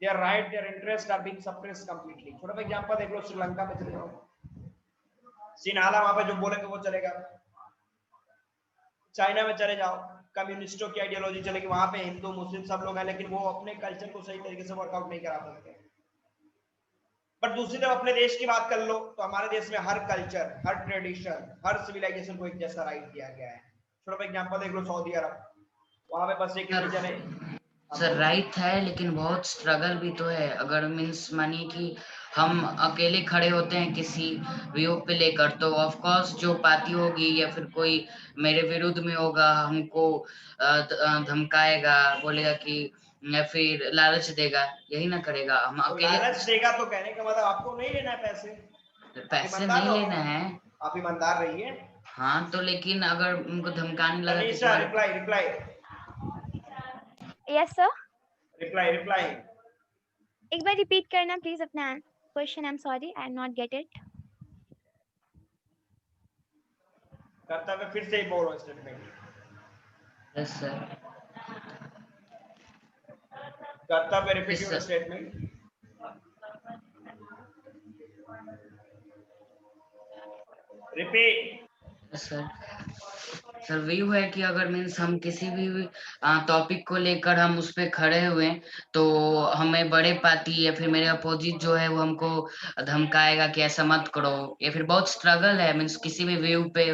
their right, their interest are being suppressed completely. छोटा सा एग्जांपल देख लो, श्रीलंका में चले जाओ, सिन्हाला वहां पे जो बोलेंगे वो चलेगा। चाइना में चले जाओ, कम्युनिस्टों की आइडियोलॉजी चलेगी, वहां पे हिंदू मुस्लिम सब लोग हैं, लेकिन वो अपने कल्चर को सही तरीके से वर्कआउट नहीं करा सकते। बट दूसरी तरफ अपने देश की बात कर लो तो हमारे देश में हर कल्चर, हर ट्रेडिशन, हर सिविलाइजेशन को एक जैसा राइट दिया गया है। छोटा एग्जांपल देख लो, सऊदी अरब, वहां पे बस एक रिलीजन है। सर राइट है, लेकिन बहुत स्ट्रगल भी तो है। अगर मीन्स मानिए कि हम अकेले खड़े होते हैं किसी व्यू पे लेकर, तो ऑफ कोर्स जो पार्टी होगी या फिर कोई मेरे विरुद्ध में होगा, हमको धमकाएगा, बोलेगा कि या फिर लालच देगा, यही ना करेगा। हम तो अकेले लालच देगा तो कहने का मतलब आपको नहीं लेना है पैसे, पैसे नहीं लेना है। आप ईमानदार रहिए। हाँ तो लेकिन अगर उनको धमकाने लगा कि तनीषा, तुम्हारे रिप्लाई यस सर, रिप्लाई एक बार रिपीट करना प्लीज अपना question. I am sorry, I not get it. कर्तव्य फिर से ही बोलो स्टेटमेंट। यस सर, कर्तव्य repeat Yes, your sir. Statement. Repeat. Sir sir view है कि अगर मीन्स हम किसी भी टॉपिक को लेकर हम उस पे खड़े हुए तो हमें बड़े पार्टी या फिर मेरे अपोजिट जो है वो हमको धमकाएगा कि ऐसा मत करो, या फिर बहुत स्ट्रगल है मीन्स किसी भी व्यू पे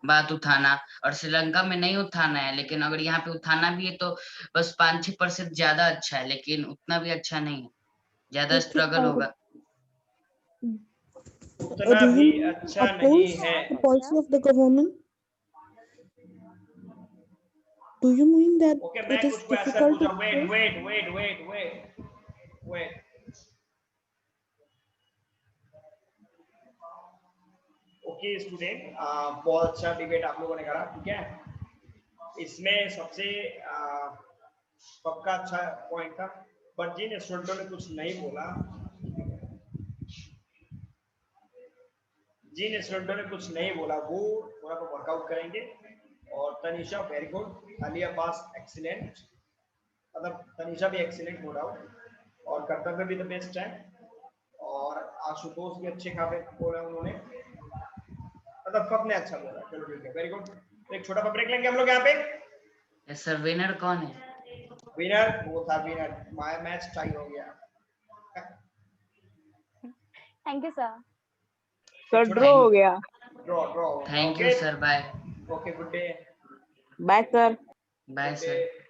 बात उठाना। और श्रीलंका में नहीं उठाना है, लेकिन अगर यहाँ पे उठाना भी है तो बस 5-6% ज्यादा अच्छा है, लेकिन उतना भी अच्छा नहीं है, ज्यादा स्ट्रगल होगा। उतना Do भी you अच्छा नहीं oppose है। the policy of the government? Do you mean that okay, it मैं is कुछ क्वेश्चन difficult पूछा। to wait. ओके स्टूडेंट, बहुत अच्छा डिबेट आप लोगों ने करा, ठीक है। इसमें सबसे पक्का अच्छा पॉइंट था, पर जिन स्टूडेंटों ने कुछ नहीं बोला, वो थोड़ा सा वर्कआउट करेंगे। और Tanisha very good, Ali Abbas excellent, मतलब तनीषा भी एक्सीलेंट हो रहा, और कर्तव्य भी द बेस्ट है, और आशुतोष भी अच्छे काफी बोला उन्होंने, मतलब सबने अच्छा बोला। चलो ठीक है, वेरी गुड। तो एक छोटा सा ब्रेक लेंगे हम लोग यहाँ पे। यस सर, विनर कौन है? विनर वो था, विनर माय मैच टाई हो गया। Thank you sir. Sir draw हो गया। Draw. Thank you sir, bye. Okay, good day. Bye sir. Bye sir.